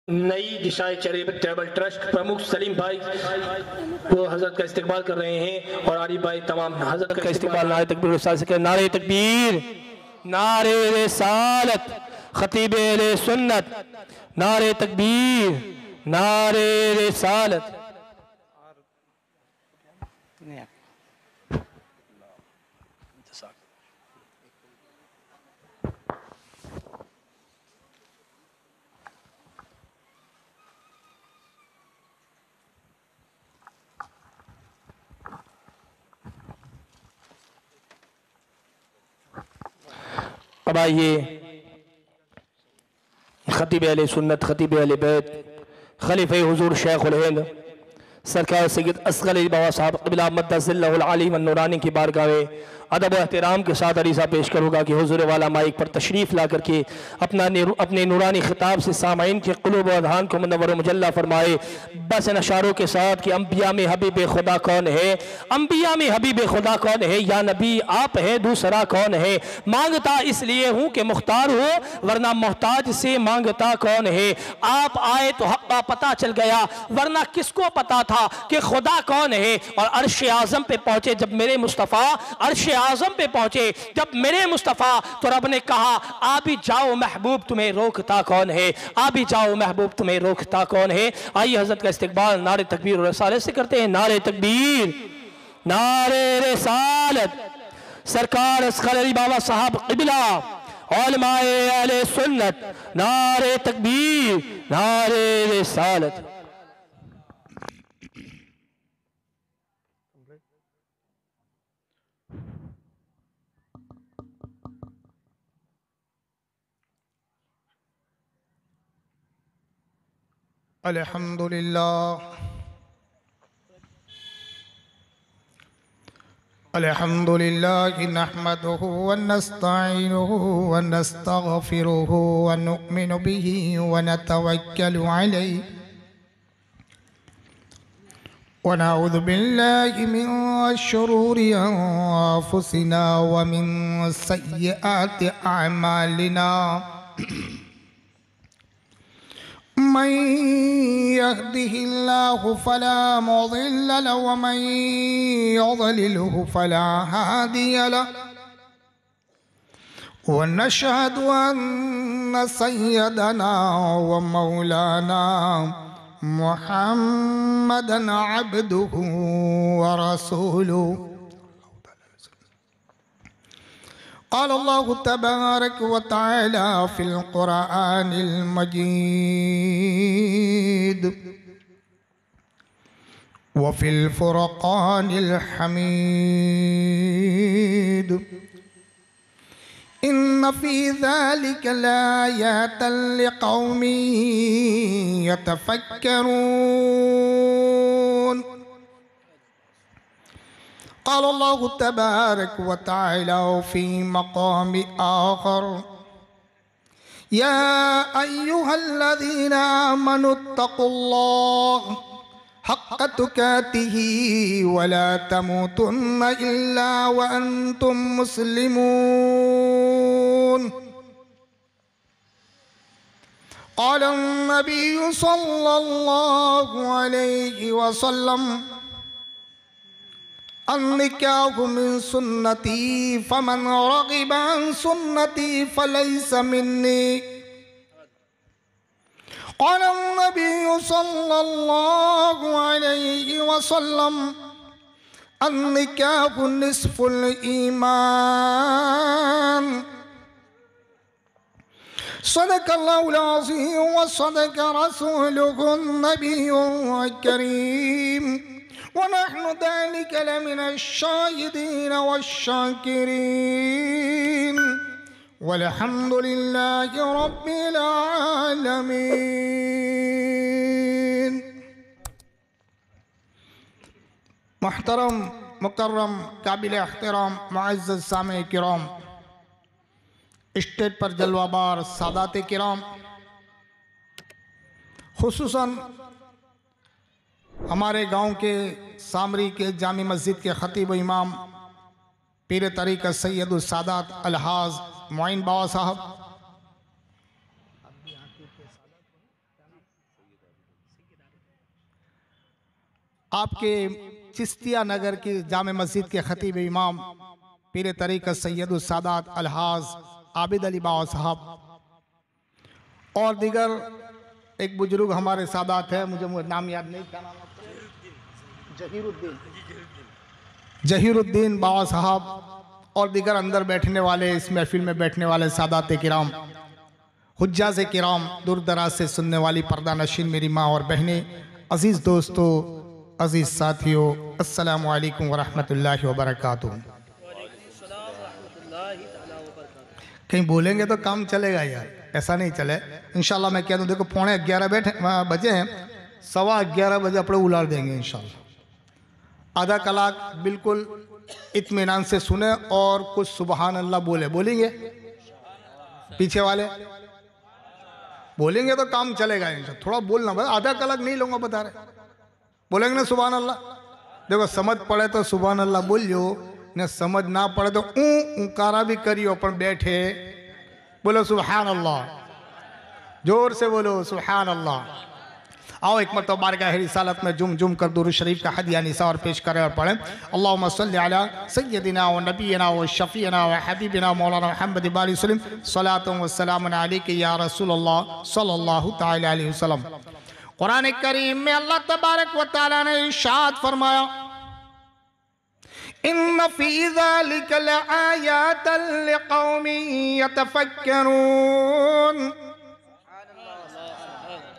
नई दिशाएं charitable trust प्रमुख सलीम भाई वो हजरत का इस्तेकबाल कर रहे हैं और आरिफ भाई तमाम हजरत का इस्तेकबाल नारे तकबीर से नारे तकबीर, नारे रिसालत, खतीब अहले सुन्नत, नारे तकबीर, नारे रिसालत। अब आइए खतीब अहले सुन्नत, खतीब अहले बैत, खलीफे हुजूर शेखुल हिंद सरकार सैयद असगर अली बाबा साहब क़िबला मद्दज़िल्लहुल आली व नूरानी की बारगाह में अदब व एहतराम के साथ अरीज़ा पेश करूँगा कि हुजूर वाला माइक पर तशरीफ़ ला करके अपने नूरानी ख़िताब से सामाइन के क़ुलूब व अज़हान को मुनव्वर मुजल्ला फरमाए। बस इन अशारों के साथ कि अम्बिया में हबीब खुदा कौन है, अम्बिया में हबीब खुदा कौन है, या नबी आप है दूसरा कौन है। मांगता इसलिए हूँ कि मुख्तार हो, वरना मोहताज से मांगता कौन है। आप आए तो हक़ का पता चल गया, वरना किसको पता था कि खुदा कौन है। और अर्श आज़म पे पहुँचे जब मेरे मुस्तफ़ा, अर्श आज़म पे पहुँचे जब मेरे मुस्तफ़ा, तो रब ने कहा आ भी जाओ महबूब तुम्हें रोकता कौन है, आ भी जाओ महबूब तुम्हें रोकता कौन है। आइए हज़रत का इस्तिक़बाल नारे तकबीर और रिसालत से करते हैं। नारे तकबीर, नारे रिसालत, सरकार असगर अली बाबा साहब क़िबला उलमाए अहले सुन्नत, नारे तकबीर, नारे रिसालत। अल्हम्दुलिल्लाह अल्हम्दुलिल्लाह नहमदुहु व नस्तईनुहु व नस्तगफिरुहु व नु'मिनु बिही व नतवक्कलु अलैहि व नऊज़ु बिल्लाहि मिन शुरूरि अंफुसिना व मिन सय्यिआति अअमालिना। मन यहदिहिल्लाहु फला मुज़िल्ल लहु व मन युज़लिलहु फला हादिय लहु व नशहदु अन्न सय्यदना व मौलाना मुहम्मदन अब्दुहु व रसूलुहु। क़ाल अल्लाहु तबारक व तआला फ़िल क़ुरआनिल मजीद व फ़िल फ़ुरक़ानिल हमीद। इन्न फ़ी ज़ालिका लाआयातन लिक़ौमिन यतफ़क्करून। क़ाल अल्लाहु तबारक व तआला फ़ी मक़ाम आख़र या अय्युहल्लज़ीना आमनुत्तक़ुल्लाह हक़्क़ तुक़ातिही व ला तमूतुन्न इल्ला व अंतुम मुस्लिमून। क़ाल अन्नबिय्यु सल्लल्लाहु अलैहि वसल्लम अन्निकाहु मिन सुन्नती फमन रग़िब अन सुन्नती फलैस मिन्नी। क़ाल अन्नबिय्यु सल्लल्लाहु अलैहि वसल्लम अन्निकाहु निस्फ़ुल ईमान। सदक़ल्लाहुल अज़ीम व सदक़ रसूलुहुन नबियुल करीम व नहनु ज़ालिका लमिनश्शाहिदीन वश्शाकिरीन वल्हम्दुलिल्लाहि रब्बिल आलमीन। मुहतरम मुकर्रम काबिल एहतराम मुअज़्ज़ज़ सामे किराम, स्टेज पर जलवाबार सादात किराम, खुसूसन हमारे गांव के सामरी के जामी मस्जिद के खतीब इमाम पीर तरीक़त सैयद सादात अलहाज मोइन बाबा साहब, आपके चिश्तिया नगर की जामे मस्जिद के खतीब इमाम पीर तरीक़त सैयद सादात अलहाज आबिद अली बाबा साहब और दीगर एक बुजुर्ग हमारे सादात है, मुझे नाम याद नहीं, क्या नाम है, जहीरुद्दीन बाबा साहब और दीगर अंदर बैठने वाले, इस महफिल में बैठने वाले सादात किराम, हुज्जाज किराम, दूर दराज से सुनने वाली पर्दा नशीन मेरी माँ और बहनें, अजीज़ दोस्तों, अजीज़ साथियों, अस्सलामु अलैकुम वरहमतुल्लाहि वबरकातुहू। कहीं बोलेंगे तो काम चलेगा यार, ऐसा नहीं चले। इंशाल्लाह मैं कह दूँ, देखो 11:30 बजे हैं, 11:15 बजे अपने उलाड़ देंगे इंशाल्लाह। आधा कलाक बिल्कुल इत्मीनान से सुने और कुछ सुबहान अल्लाह बोलेंगे, पीछे वाले बोलेंगे तो काम चलेगा इंशाल्लाह। थोड़ा बोलना बस, आधा कलाक नहीं लूँगा, बता रहे, बोलेंगे ना सुबहान अल्लाह। देखो समझ पड़े तो सुबहान अल्लाह बोलियो, न समझ ना पड़े तो ऊँकारा भी करियो, पर बैठे बोलो सुबहान अल्लाह, जोर से बोलो सुबहान अल्लाह। आओ एक मरतबा बारगाह रिसालत में जुम जुम कर दुरूद शरीफ का हदिया निसार पेश करें और पढ़ें। अल्लाहुम्मा सल्लि अला सय्यदिना व नबीना व शफीना व हबीबिना मौलाना मुहम्मद बारी सलीम सलातु व सलाम अलैका या रसूलल्लाह सल्लल्लाहु तआला अलैहि वसल्लम। कुरान करीम में अल्लाह तबारक व तआला ने इरशाद फरमाया, इन्न फी ज़ालिका लआयातन लिक़ौमिन यतफक्करून।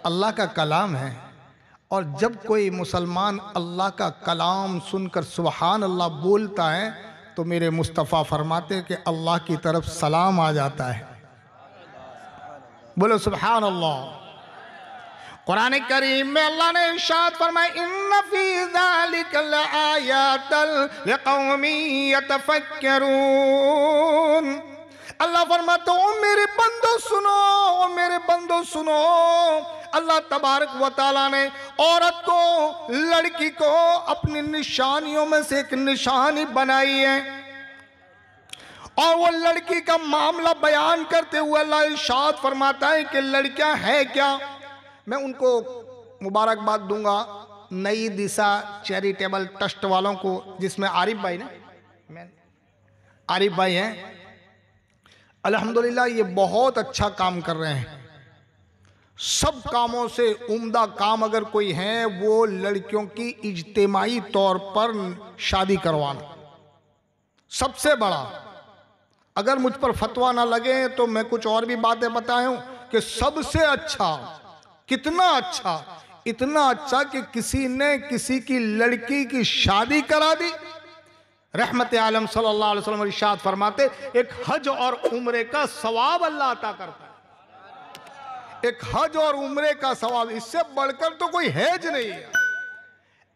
अल्लाह का कलाम है और जब कोई मुसलमान अल्लाह का कलाम सुनकर सुबहान अल्लाह बोलता है तो मेरे मुस्तफ़ा फरमाते कि अल्लाह की तरफ सलाम आ जाता है। बोलो सुबहान अल्लाह। कुरान करीम में अल्लाह ने इरशाद फरमाया, इन्न फी ज़ालिका लआयातन लिक़ौमिन यतफक्करून। अल्लाह फरमाता, ओ मेरे बंदो सुनो, ओ मेरे बंदो सुनो, अल्लाह तबारक व तआला ने औरत को, लड़की को अपनी निशानियों में से एक निशानी बनाई है। और वो लड़की का मामला बयान करते हुए अल्लाह इरशाद फरमाता है कि लड़कियां है क्या। मैं उनको मुबारकबाद दूंगा, नई दिशा चैरिटेबल ट्रस्ट वालों को, जिसमें आरिफ भाई ने, आरिफ भाई हैं, अल्हम्दुलिल्लाह ये बहुत अच्छा काम कर रहे हैं। सब कामों से उम्दा काम अगर कोई है वो लड़कियों की इज्तिमाई तौर पर शादी करवाना, सबसे बड़ा। अगर मुझ पर फतवा ना लगे तो मैं कुछ और भी बातें बताया हूं कि सबसे अच्छा, कितना अच्छा, इतना अच्छा कि किसी ने किसी की लड़की की शादी करा दी। रहमत आलम सल्लल्लाहु अलैहि वसल्लम इरशाद फरमाते, एक हज और उम्रे का सवाब अल्लाह अता करता है। एक हज और उम्रे का सवाब, इससे बढ़कर तो कोई हैज नहीं है।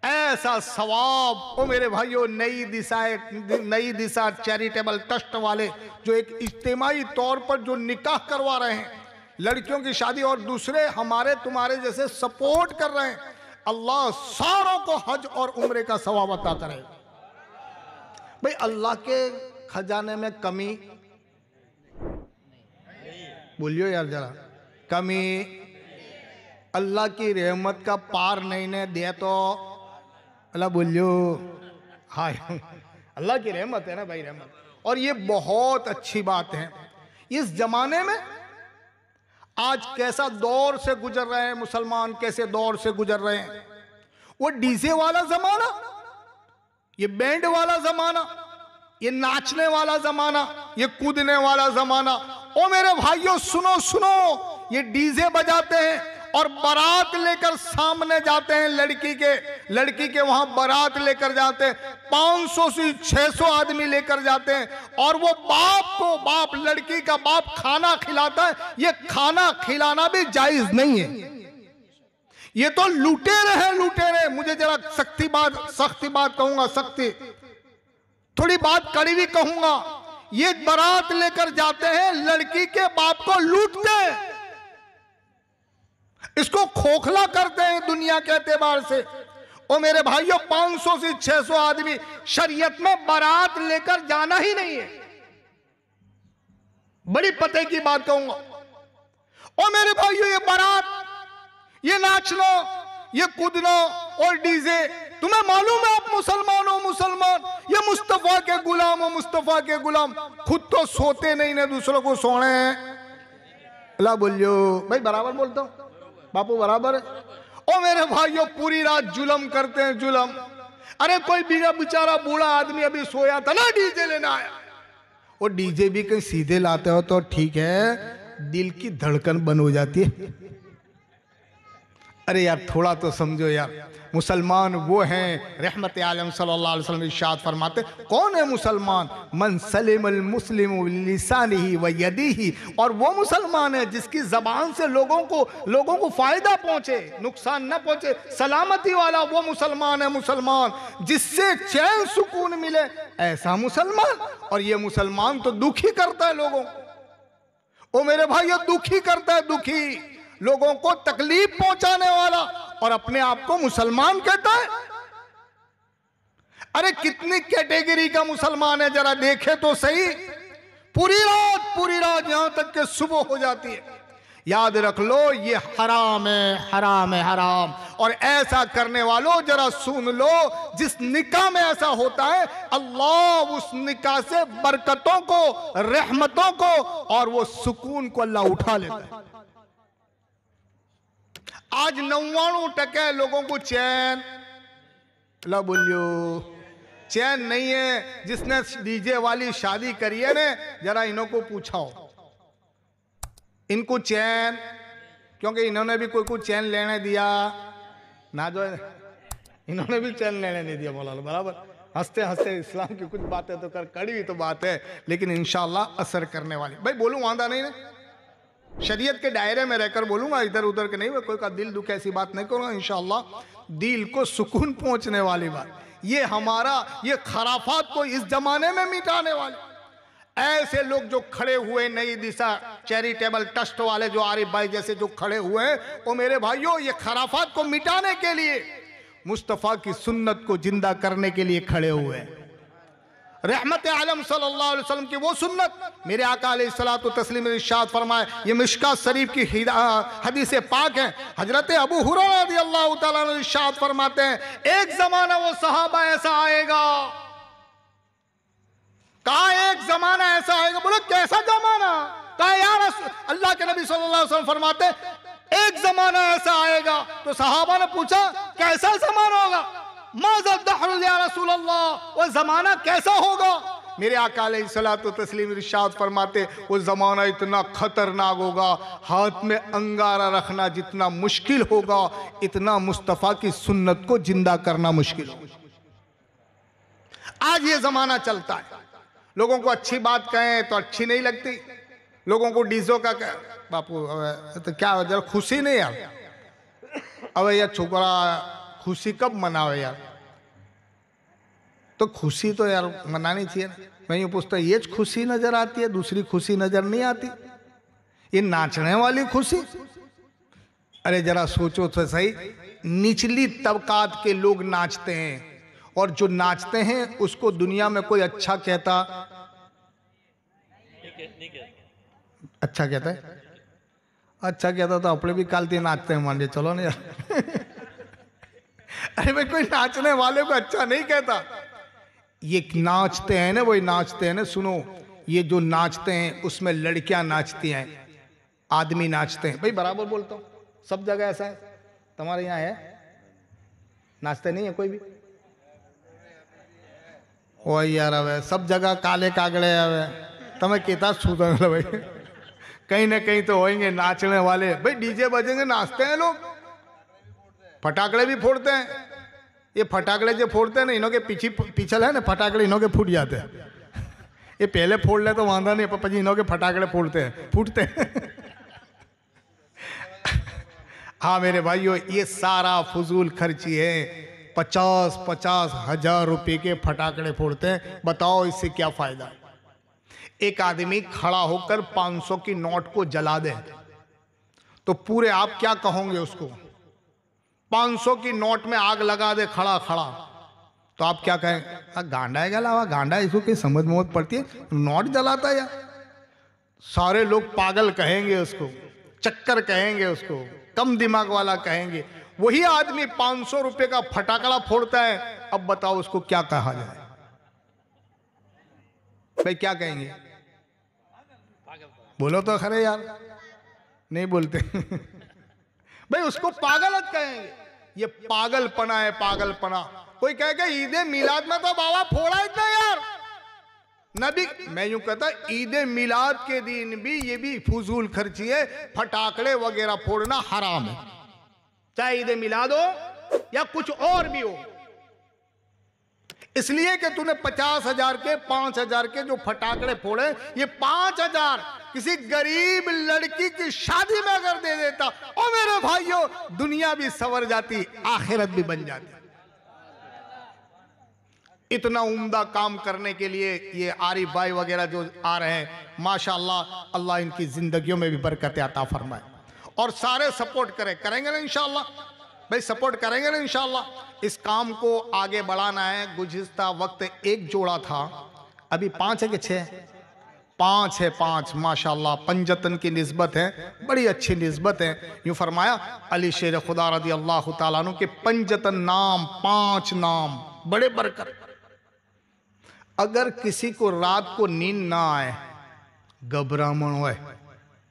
ऐसा सवाब, ओ मेरे भाइयों, नई दिशा चैरिटेबल ट्रस्ट वाले जो एक इज्तिमाई तौर पर जो निकाह करवा रहे हैं, लड़कियों की शादी, और दूसरे हमारे तुम्हारे जैसे सपोर्ट कर रहे हैं, अल्लाह सारों को हज और उम्रे का सवाब अता करे। भाई अल्लाह के खजाने में कमी, बोलियो यार जरा, कमी, अल्लाह की रहमत का पार नहीं ने दिया तो अल्लाह बोलियो हाय, अल्लाह की रहमत है ना भाई, रहमत। और ये बहुत अच्छी बात है। इस जमाने में आज कैसा दौर से गुजर रहे हैं मुसलमान, कैसे दौर से गुजर रहे हैं। वो डीजे वाला जमाना, ये बैंड वाला जमाना, ये नाचने वाला जमाना, ये कूदने वाला जमाना। ओ मेरे भाइयों सुनो सुनो, ये डीजे बजाते हैं और बारात लेकर सामने जाते हैं, लड़की के वहां बारात लेकर जाते हैं, 500 से 600 आदमी लेकर जाते हैं, और वो बाप लड़की का बाप खाना खिलाता है। ये खाना खिलाना भी जायज नहीं है। ये तो लुटेरे हैं, लुटेरे। मुझे जरा सख्ती बात कहूंगा, सख्ती, थोड़ी बात कड़ी भी कहूंगा। ये बारात लेकर जाते हैं, लड़की के बाप को लूटते हैं, इसको खोखला करते हैं दुनिया के एतबार से। ओ मेरे भाइयों, 500 से 600 आदमी, शरीयत में बारात लेकर जाना ही नहीं है। बड़ी पते की बात कहूंगा। ओ मेरे भाइयों, ये बारात, ये नाचना, ये कूदना और डीजे, तुम्हें मालूम है आप मुसलमान हो, मुसलमान, ये मुस्तफा के गुलाम हो, मुस्तफा के गुलाम। खुद तो सोते नहीं ना दूसरों को सोने हैं। अल्लाह बोलियो भाई, बराबर बोलता हूं बापू, बराबर है। ओ मेरे भाइयों, पूरी रात जुलम करते हैं, जुलम। अरे कोई बेचारा बूढ़ा आदमी अभी सोया था ना, डीजे लेना आया। वो डीजे भी कहीं सीधे लाते हो तो ठीक है, दिल की धड़कन बंद हो जाती है। अरे यार थोड़ा तो समझो यार। मुसलमान वो हैं, रहमत आलम सल्लल्लाहु अलैहि वसल्लम इरशाद फरमाते, कौन है मुसलमान? मन सलिमल मुस्लिमु लिसानिही व यदिही। और वो मुसलमान है जिसकी जबान से लोगों को फायदा पहुंचे, नुकसान ना पहुंचे, सलामती वाला वो मुसलमान है, मुसलमान जिससे चैन सुकून मिले, ऐसा मुसलमान। और ये मुसलमान तो दुखी करता है लोगों को। ओ मेरे भाई, ये दुखी करता है, दुखी, लोगों को तकलीफ पहुंचाने वाला, और अपने आप को मुसलमान कहता है। अरे कितनी कैटेगरी का मुसलमान है, जरा देखे तो सही। पूरी रात यहां तक के सुबह हो जाती है। याद रख लो, ये हराम है, हराम है, हराम। और ऐसा करने वालों जरा सुन लो, जिस निकाह में ऐसा होता है, अल्लाह उस निकाह से बरकतों को, रहमतों को और वो सुकून को अल्लाह उठा लेता है। आज 99% लोगों को चैन, ला बोलियो, चैन नहीं है। जिसने डीजे वाली शादी करी है ना, जरा इन्हों को पूछाओ, इनको चैन, क्योंकि इन्होंने भी कोई चैन लेने दिया ना, जो इन्होंने भी चैन लेने नहीं दिया। मौलाना बराबर हंसते हंसते इस्लाम की कुछ बातें तो कड़वी तो बात है, लेकिन इंशाल्लाह असर करने वाली। भाई बोलूं वादा नहीं ना, शरीयत के दायरे में रहकर बोलूंगा, इधर उधर के नहीं। मैं कोई का दिल दुख ऐसी बात नहीं करूंगा, इंशाल्लाह दिल को सुकून पहुंचने वाली बात। ये हमारा, ये खराफात को इस जमाने में मिटाने वाले ऐसे लोग जो खड़े हुए, नई दिशा चैरिटेबल ट्रस्ट वाले जो आरिफ भाई जैसे जो खड़े हुए हैं, वो मेरे भाइयों ये खराफात को मिटाने के लिए, मुस्तफ़ा की सुन्नत को जिंदा करने के लिए खड़े हुए हैं। रहमत आलम सल्लल्लाहु अलैहि वसल्लम की वो सुन्नत, मेरे आका अलैहिस्सलातु तस्लीम इरशाद फरमाए, ये मिशकात शरीफ की हदीस पाक है। हजरत अबू हुरैरा रज़ियल्लाहु ताला अन्हु इरशाद फरमाते हैं, एक जमाना वो सहाबा ऐसा आएगा। कहा एक जमाना ऐसा आएगा, बोलो कैसा जमाना? कहा यार अल्लाह के नबी सल्लल्लाहु अलैहि वसल्लम फरमाते एक जमाना ऐसा आएगा। तो सहाबा ने पूछा कैसा जमाना होगा? या रसूल अल्लाह, वो जमाना कैसा होगा? मेरे आका अलैहिस्सलातु तस्लीम इरशाद फरमाते, वो जमाना इतना खतरनाक होगा, हाथ में अंगारा रखना जितना मुश्किल होगा, इतना मुस्तफ़ा की सुन्नत को जिंदा करना मुश्किल होगा। आज ये जमाना चलता है, लोगों को अच्छी बात कहें तो अच्छी नहीं लगती, लोगों को डीजो का बापू तो क्या जरा खुशी नहीं यार, अब यार छोकरा खुशी कब मनावे यार? तो खुशी तो यार मनानी चाहिए। मैं यूँ पूछता, ये खुशी नजर आती है, दूसरी खुशी नजर नहीं आती, ये नाचने वाली खुशी? अरे जरा सोचो तो सही, निचली तबकात के लोग नाचते हैं, और जो नाचते हैं उसको दुनिया में कोई अच्छा कहता, अच्छा कहता है, अच्छा कहता तो अपने भी कालती नाचते हैं, मान लिया चलो ना यार। अरे भाई कोई नाचने वाले को अच्छा नहीं कहता। ये नाचते हैं ना, वही नाचते हैं ना, सुनो, ये जो नाचते हैं उसमें लड़कियां नाचती हैं, आदमी नाचते हैं। भाई बराबर बोलता हूँ, सब जगह ऐसा है। तुम्हारे यहाँ है नाचते नहीं है कोई भी? ओ यार अब सब जगह काले कागड़े अब तुम्हें कहता सूता भाई, कहीं ना कहीं तो होंगे नाचने वाले। भाई डीजे बजेंगे, नाचते हैं लोग, फटाकड़े भी फोड़ते हैं। ये फटाकड़े जो फोड़ते हैं ना, इन्हों के पीछल है ना फटाकड़े, इन्हों के फूट जाते हैं। ये पहले फोड़ ले तो वादा नहीं, पापा जी इन्हों के फटाकड़े फोड़ते हैं, फूटते हैं। हाँ मेरे भाइयों, ये सारा फजूल खर्ची है। 50-50 हजार रुपए के फटाकड़े फोड़ते हैं। बताओ इससे क्या फायदा? एक आदमी खड़ा होकर 500 की नोट को जला दे तो पूरे आप क्या कहोगे उसको? 500 की नोट में आग लगा दे खड़ा खड़ा, तो आप क्या कहें? गांडा है गला, गांडा, इसको कोई समझ मौत पड़ती है, नोट जलाता है यार। सारे लोग पागल कहेंगे उसको, चक्कर कहेंगे उसको, कम दिमाग वाला कहेंगे। वही आदमी 500 रुपए का फटाकड़ा फोड़ता है। अब बताओ उसको क्या कहा जाए? भाई क्या कहेंगे? बोलो तो खरे यार, नहीं बोलते। भाई उसको पागल कहेंगे। ये पागलपना है, पागलपना। कोई कहेगा ईद मिलाद में तो बाबा फोड़ा इतना यार, नबी। मैं यूं कहता ईद मिलाद के दिन भी ये भी फजूल खर्ची है, फटाकड़े वगैरह फोड़ना हराम है, चाहे ईद मिलाद हो या कुछ और भी हो। इसलिए कि तूने 50,000 के 5,000 के जो फटाकड़े फोड़े, ये 5,000 किसी गरीब लड़की की शादी में अगर दे देता, और मेरे भाइयों दुनिया भी संवर जाती, आखिरत भी बन जाती। इतना उम्दा काम करने के लिए ये आरिफ भाई वगैरह जो आ रहे हैं, माशाअल्लाह, अल्लाह इनकी जिंदगियों में भी बरकत अता फरमाए। और सारे सपोर्ट करेंगे ना इंशाअल्लाह। भाई सपोर्ट करेंगे ना इंशाअल्लाह। इस काम को आगे बढ़ाना है। गुज़िश्ता वक्त एक जोड़ा था, अभी 5 है कि 6? 5 है। 5 माशाअल्लाह पंजतन की निस्बत है, बड़ी अच्छी निस्बत है। यूँ फरमाया अली शेर खुदा रज़ी अल्लाह तआला अन्हु के पंजतन नाम, 5 नाम बड़े बरकत। अगर किसी को रात को नींद ना आए, घबराहट होए,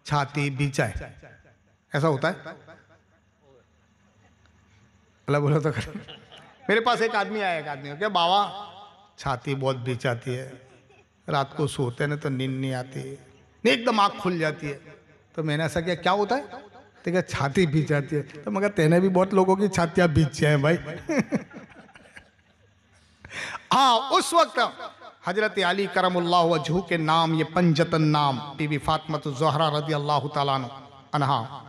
छाती बिचाए, ऐसा होता है? अल्लाह बोलो तो कर। मेरे पास एक आदमी आया, एक आदमी क्या बाबा छाती बहुत बिचाती है, रात को सोते हैं ना तो नींद नहीं आती, नहीं एकदम आँख खुल जाती है। तो मैंने ऐसा किया, क्या होता है? तो क्या छाती बिचाती है? तो मगर तेने भी बहुत लोगों की छातियाँ बिछी हैं भाई। हाँ, उस वक्त हजरत अली करमुल्लाह वजहू के नाम, ये पंजतन नाम, बीबी फातिमा ज़हरा रज़ी अल्लाह तआला अन्हा,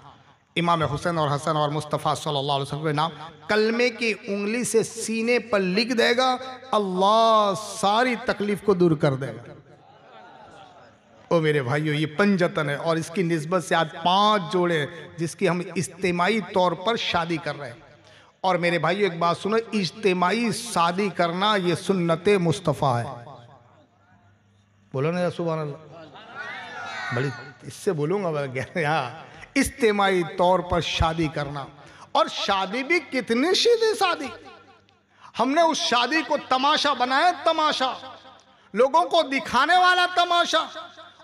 इमाम हुसैन और हसन और मुस्तफ़ा सल्लल्लाहु अलैहि वसल्लम के नाम कलमे की उंगली से सीने पर लिख देगा, अल्लाह सारी तकलीफ को दूर कर देगा। ओ मेरे भाइयों, ये पंजतन है और इसकी निस्बत से आज 5 जोड़े जिसकी हम इज्तिमाई तौर पर शादी कर रहे हैं। और मेरे भाइयों एक बात सुनो, इज्तिमाई शादी करना ये सुन्नत मुस्तफ़ा है। बोलो ना सुभान अल्लाह। बड़ी इससे बोलूंगा यहाँ, इज्तिमाई तौर पर शादी करना। और शादी भी कितनी सीधी शादी, हमने उस शादी को तमाशा बनाया, तमाशा, लोगों को दिखाने वाला तमाशा।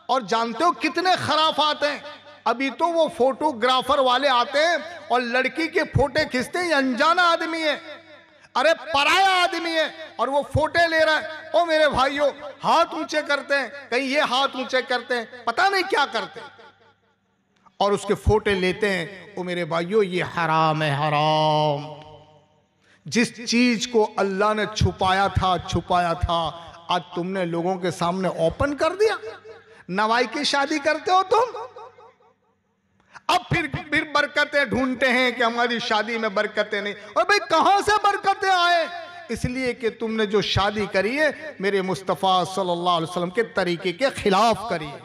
और जानते हो कितने खराफात हैं। अभी तो वो फोटोग्राफर वाले आते हैं और लड़की के फोटो खींचते हैं, अनजाना आदमी है, अरे पराया आदमी है, और वो फोटो ले रहा है। ओ मेरे भाइयों, हाथ ऊंचे करते हैं, कहीं ये हाथ ऊंचे करते हैं, पता नहीं क्या करते हैं, और उसके फोटो लेते हैं। ओ मेरे भाइयों, ये हराम है, हराम। जिस चीज को अल्लाह ने छुपाया था, आज तुमने लोगों के सामने ओपन कर दिया। नवाई की शादी करते हो तुम, अब फिर बरकतें ढूंढते हैं कि हमारी शादी में बरकतें नहीं। और भाई कहां से बरकतें आए? इसलिए कि तुमने जो शादी करी है मेरे मुस्तफ़ा सल्लल्लाहु अलैहि वसल्लम के तरीके के खिलाफ करी है।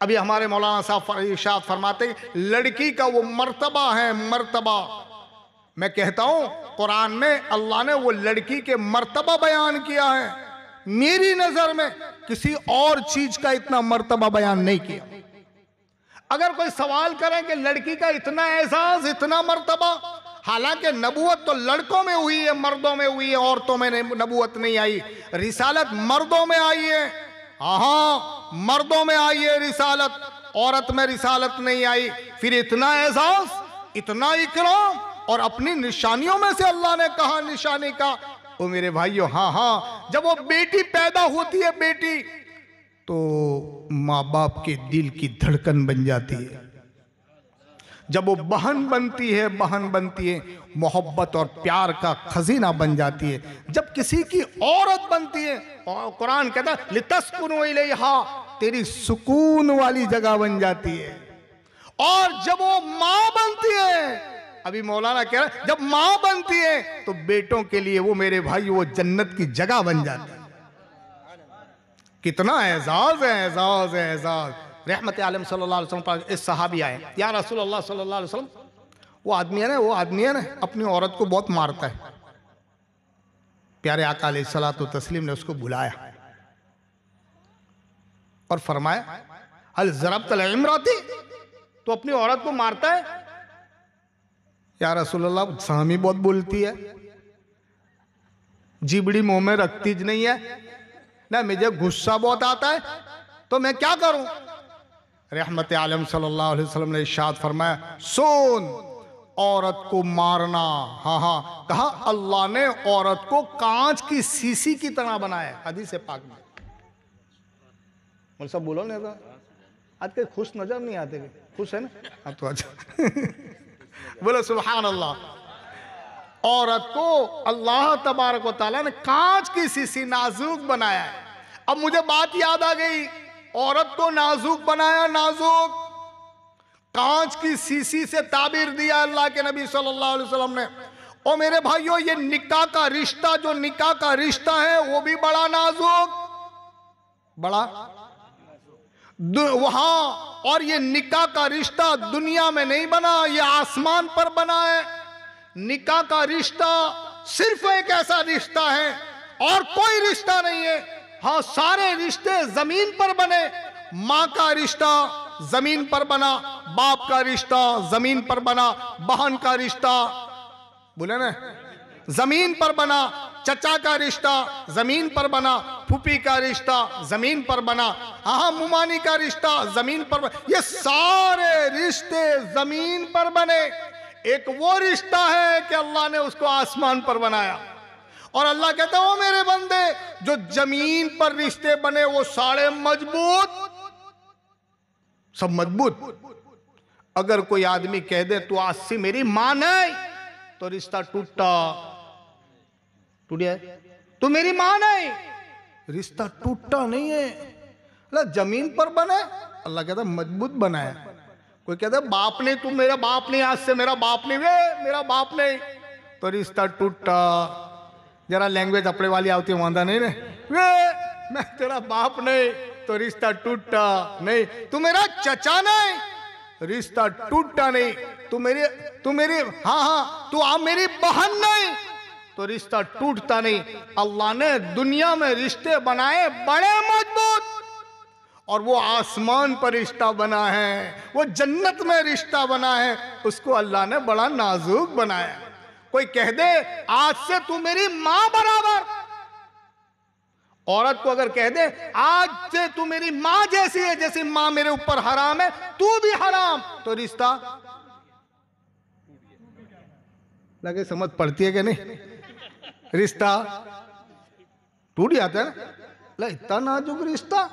अभी हमारे मौलाना साहब इरशाद फरमाते हैं, लड़की का वो मर्तबा है, मर्तबा। मैं कहता हूं कुरान में अल्लाह ने वो लड़की के मर्तबा बयान किया है, मेरी नजर में किसी और चीज का इतना मर्तबा बयान नहीं किया। अगर कोई सवाल करें कि लड़की का इतना एहसास, इतना मर्तबा, हालांकि नबूवत तो लड़कों में हुई है, मर्दों में हुई है, औरतों में नबूवत नहीं आई। रिसालत मर्दों में आई है, हाँ मर्दों में आई है रिसालत, औरत में रिसालत नहीं आई। फिर इतना एहसास, इतना इकराम, और अपनी निशानियों में से अल्लाह ने कहा निशानी का। ओ मेरे भाइयों, हाँ हाँ, जब वो बेटी पैदा होती है, बेटी तो माँ बाप के दिल की धड़कन बन जाती है। जब वो बहन बनती है, मोहब्बत और प्यार का खजीना बन जाती है। जब किसी की औरत बनती है, और कुरान कहता है लितस्कुनु इलैहा, तेरी सुकून वाली जगह बन जाती है। और जब वो माँ बनती है, अभी मौलाना कह रहा है, जब माँ बनती है तो बेटों के लिए वो मेरे भाई वो जन्नत की जगह बन जाती है। कितना एजाज है, एजाज है, एजाज। रहमत आलम सल्लल्लाहु अलैहि वसल्लम पर इस सहाबी आए, या रसूल अल्लाह सल्लल्लाहु अलैहि वसल्लम, वो आदमी है ना अपनी औरत को बहुत मारता है। प्यारे आका अलैहिस्सलातु तस्लीम ने उसको बुलाया और फरमाया, हल ज़रबतल इमराती, तो अपनी औरत को मारता है? या रसूलल्लाह सामी बहुत बोलती है, जिबड़ी मुंह में रखती ज नहीं है ना, मुझे गुस्सा बहुत आता है, तो मैं क्या करूं? रहमत आलम सल्लल्लाहु अलैहि वसल्लम ने इरशाद फरमाया, सुन, औरत को मारना, हाँ हाँ, कहा अल्लाह ने औरत को कांच की शीशी की तरह बनाया है, हदीस पाक में। बोल सब बोलो नहीं तो आज के खुश नजर नहीं आते, खुश है ना आप तो आज बोलो सुभान अल्लाह। औरत को अल्लाह तबारक व तआला ने कांच की शीशी नाजुक बनाया है। अब मुझे बात याद आ गई, औरत को नाजुक बनाया, नाजुक, कांच की शीशी से ताबीर दिया अल्लाह के नबी सल्लल्लाहु अलैहि वसल्लम ने। और मेरे भाइयों, ये निकाह का रिश्ता, जो निकाह का रिश्ता है वो भी बड़ा नाजुक, बड़ा वहां, और ये निकाह का रिश्ता दुनिया में नहीं बना, ये आसमान पर बना है। निकाह का रिश्ता सिर्फ एक ऐसा रिश्ता है और कोई रिश्ता नहीं है। हाँ, सारे रिश्ते जमीन पर बने। माँ का रिश्ता जमीन पर बना, बाप का रिश्ता जमीन पर बना, बहन का रिश्ता बोले ना जमीन पर बना, चचा का रिश्ता जमीन पर बना, फूफी का रिश्ता जमीन पर बना, हाँ मुमानी का रिश्ता जमीन पर बना। ये सारे रिश्ते जमीन पर बने। एक वो रिश्ता है कि अल्लाह ने उसको आसमान पर बनाया। और अल्लाह कहता है, ओ मेरे बंदे, जो जमीन पर रिश्ते बने वो सारे मजबूत, सब मजबूत। अगर कोई आदमी कह दे तू आज से मेरी मां नहीं, तो रिश्ता टूटा, टूट गया। तू मेरी मां नहीं, रिश्ता टूटा नहीं है। अल्लाह जमीन पर बने, अल्लाह कहता है मजबूत बनाया। कोई कहता है बाप नहीं, तू मेरा बाप नहीं, आज से मेरा बाप नहीं, वे मेरा बाप नहीं, तो रिश्ता टूटा। जरा लैंग्वेज अपने वाली आती है, वादा नहीं रे, वे मैं तेरा बाप नहीं, तो रिश्ता टूटा नहीं। तू मेरा चचा नहीं, रिश्ता टूटा नहीं। तू मेरी हाँ हाँ, तू आप मेरी बहन नहीं, तो रिश्ता टूटता नहीं। अल्लाह ने दुनिया में रिश्ते बनाए बड़े मजबूत, और वो आसमान पर रिश्ता बना है, वो जन्नत में रिश्ता बना है, उसको अल्लाह ने बड़ा नाजुक बनाया। कोई कह दे आज से तू मेरी मां बराबर, औरत को अगर कह दे आज से तू मेरी मां जैसी है, जैसी मां मेरे ऊपर हराम है तू भी हराम, तो रिश्ता लगे समझ पड़ती है कि नहीं? रिश्ता टूट जाता है ना, इतना नाजुक रिश्ता।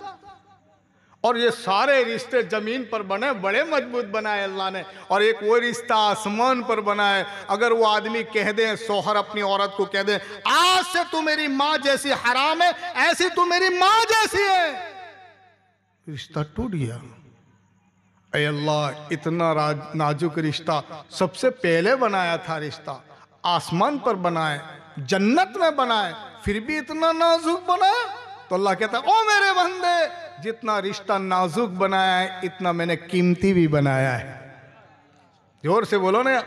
और ये सारे रिश्ते जमीन पर बने, बड़े मजबूत बनाए अल्लाह ने। और एक वो रिश्ता आसमान पर बना है। अगर वो आदमी कह दे, सोहर अपनी औरत को कह दे आज से तू मेरी मां जैसी हराम है, ऐसी तू मेरी मां जैसी है, रिश्ता टूट गया। ऐ अल्लाह, इतना नाजुक रिश्ता सबसे पहले बनाया था, रिश्ता आसमान पर बनाए, जन्नत में बनाए, फिर भी इतना नाजुक बनाया। तो अल्लाह कहता है, ओ मेरे बंदे, जितना रिश्ता नाजुक बनाया है इतना मैंने कीमती भी बनाया है। जोर से बोलो ना,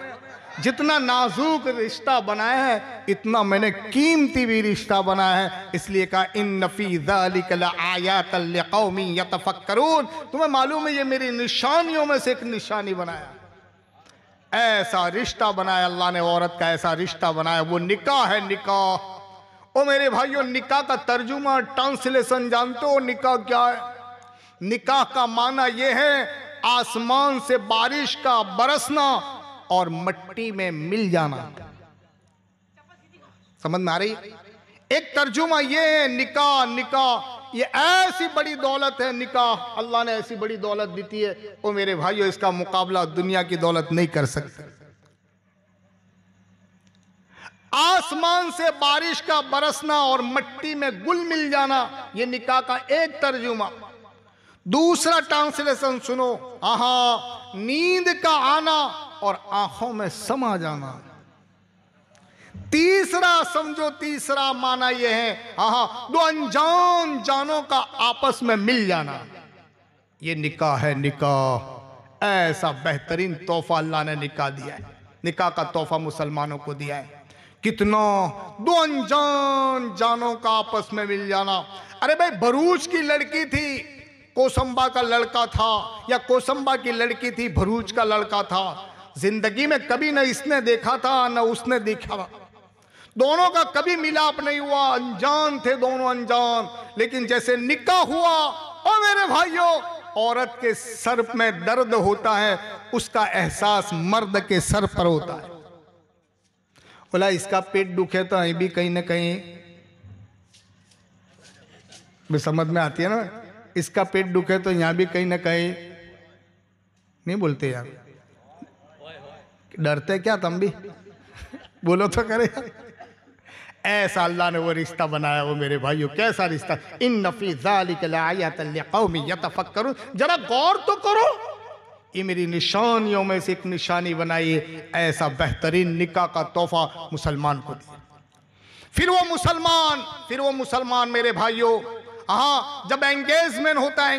जितना नाजुक रिश्ता बनाया है इतना मैंने कीमती भी रिश्ता बनाया है। इसलिए कहा इन्न फी ज़ालिका लआयातन लिक़ौमिन यतफ़क्करून। तुम्हें मालूम है ये मेरी निशानियों में से एक निशानी बनाया। ऐसा रिश्ता बनाया अल्लाह ने, औरत का ऐसा रिश्ता बनाया, वो निकाह है, निकाह। ओ मेरे भाइयों, निकाह का तर्जुमा, ट्रांसलेशन जानते हो निकाह क्या है? निकाह का माना यह है आसमान से बारिश का बरसना और मिट्टी में मिल जाना। समझ में आ रही? एक तर्जुमा यह है निकाह, निकाह ये ऐसी बड़ी दौलत है, निकाह अल्लाह ने ऐसी बड़ी दौलत दी है, ओ मेरे भाइयों, इसका मुकाबला दुनिया की दौलत नहीं कर सकते। आसमान से बारिश का बरसना और मिट्टी में गुल मिल जाना, ये निकाह का एक तर्जुमा। दूसरा ट्रांसलेशन सुनो, आहा, नींद का आना और आंखों में समा जाना। तीसरा समझो, तीसरा माना यह है, आहा, दो अनजान जानों का आपस में मिल जाना। ये निकाह है, निकाह। ऐसा बेहतरीन तोहफा अल्लाह ने निकाह दिया है। निकाह का तोहफा मुसलमानों को दिया है। कितना, दो अनजान जानों का आपस में मिल जाना। अरे भाई, भरूच की लड़की थी, कोसंबा का लड़का था, या कोसंबा की लड़की थी, भरूच का लड़का था। जिंदगी में कभी न इसने देखा था न उसने देखा था, दोनों का कभी मिलाप नहीं हुआ, अनजान थे दोनों, अनजान। लेकिन जैसे निकाह हुआ, ओ मेरे भाइयों, औरत के सर में दर्द होता है, उसका एहसास मर्द के सर पर होता है। बोला इसका पेट दुखे तो अभी भी कहीं ना कहीं भी समझ में आती है ना, इसका पेट दुखे तो यहां भी कहीं ना कहीं नहीं बोलते यार, डरते क्या तुम भी बोलो तो करे। ऐसा अल्लाह ने वो रिश्ता बनाया। वो मेरे भाइयों कैसा रिश्ता, इन्न फी ज़ालिका लआयातन लिक़ौमिन यतफ़क्करून। जरा गौर तो करो, ये मेरी निशानियों में से एक निशानी बनाई है। ऐसा बेहतरीन निकाह का तोहफा मुसलमान को दिया। फिर वो मुसलमान मेरे भाइयों, हाँ, जब एंगेजमेंट होता है,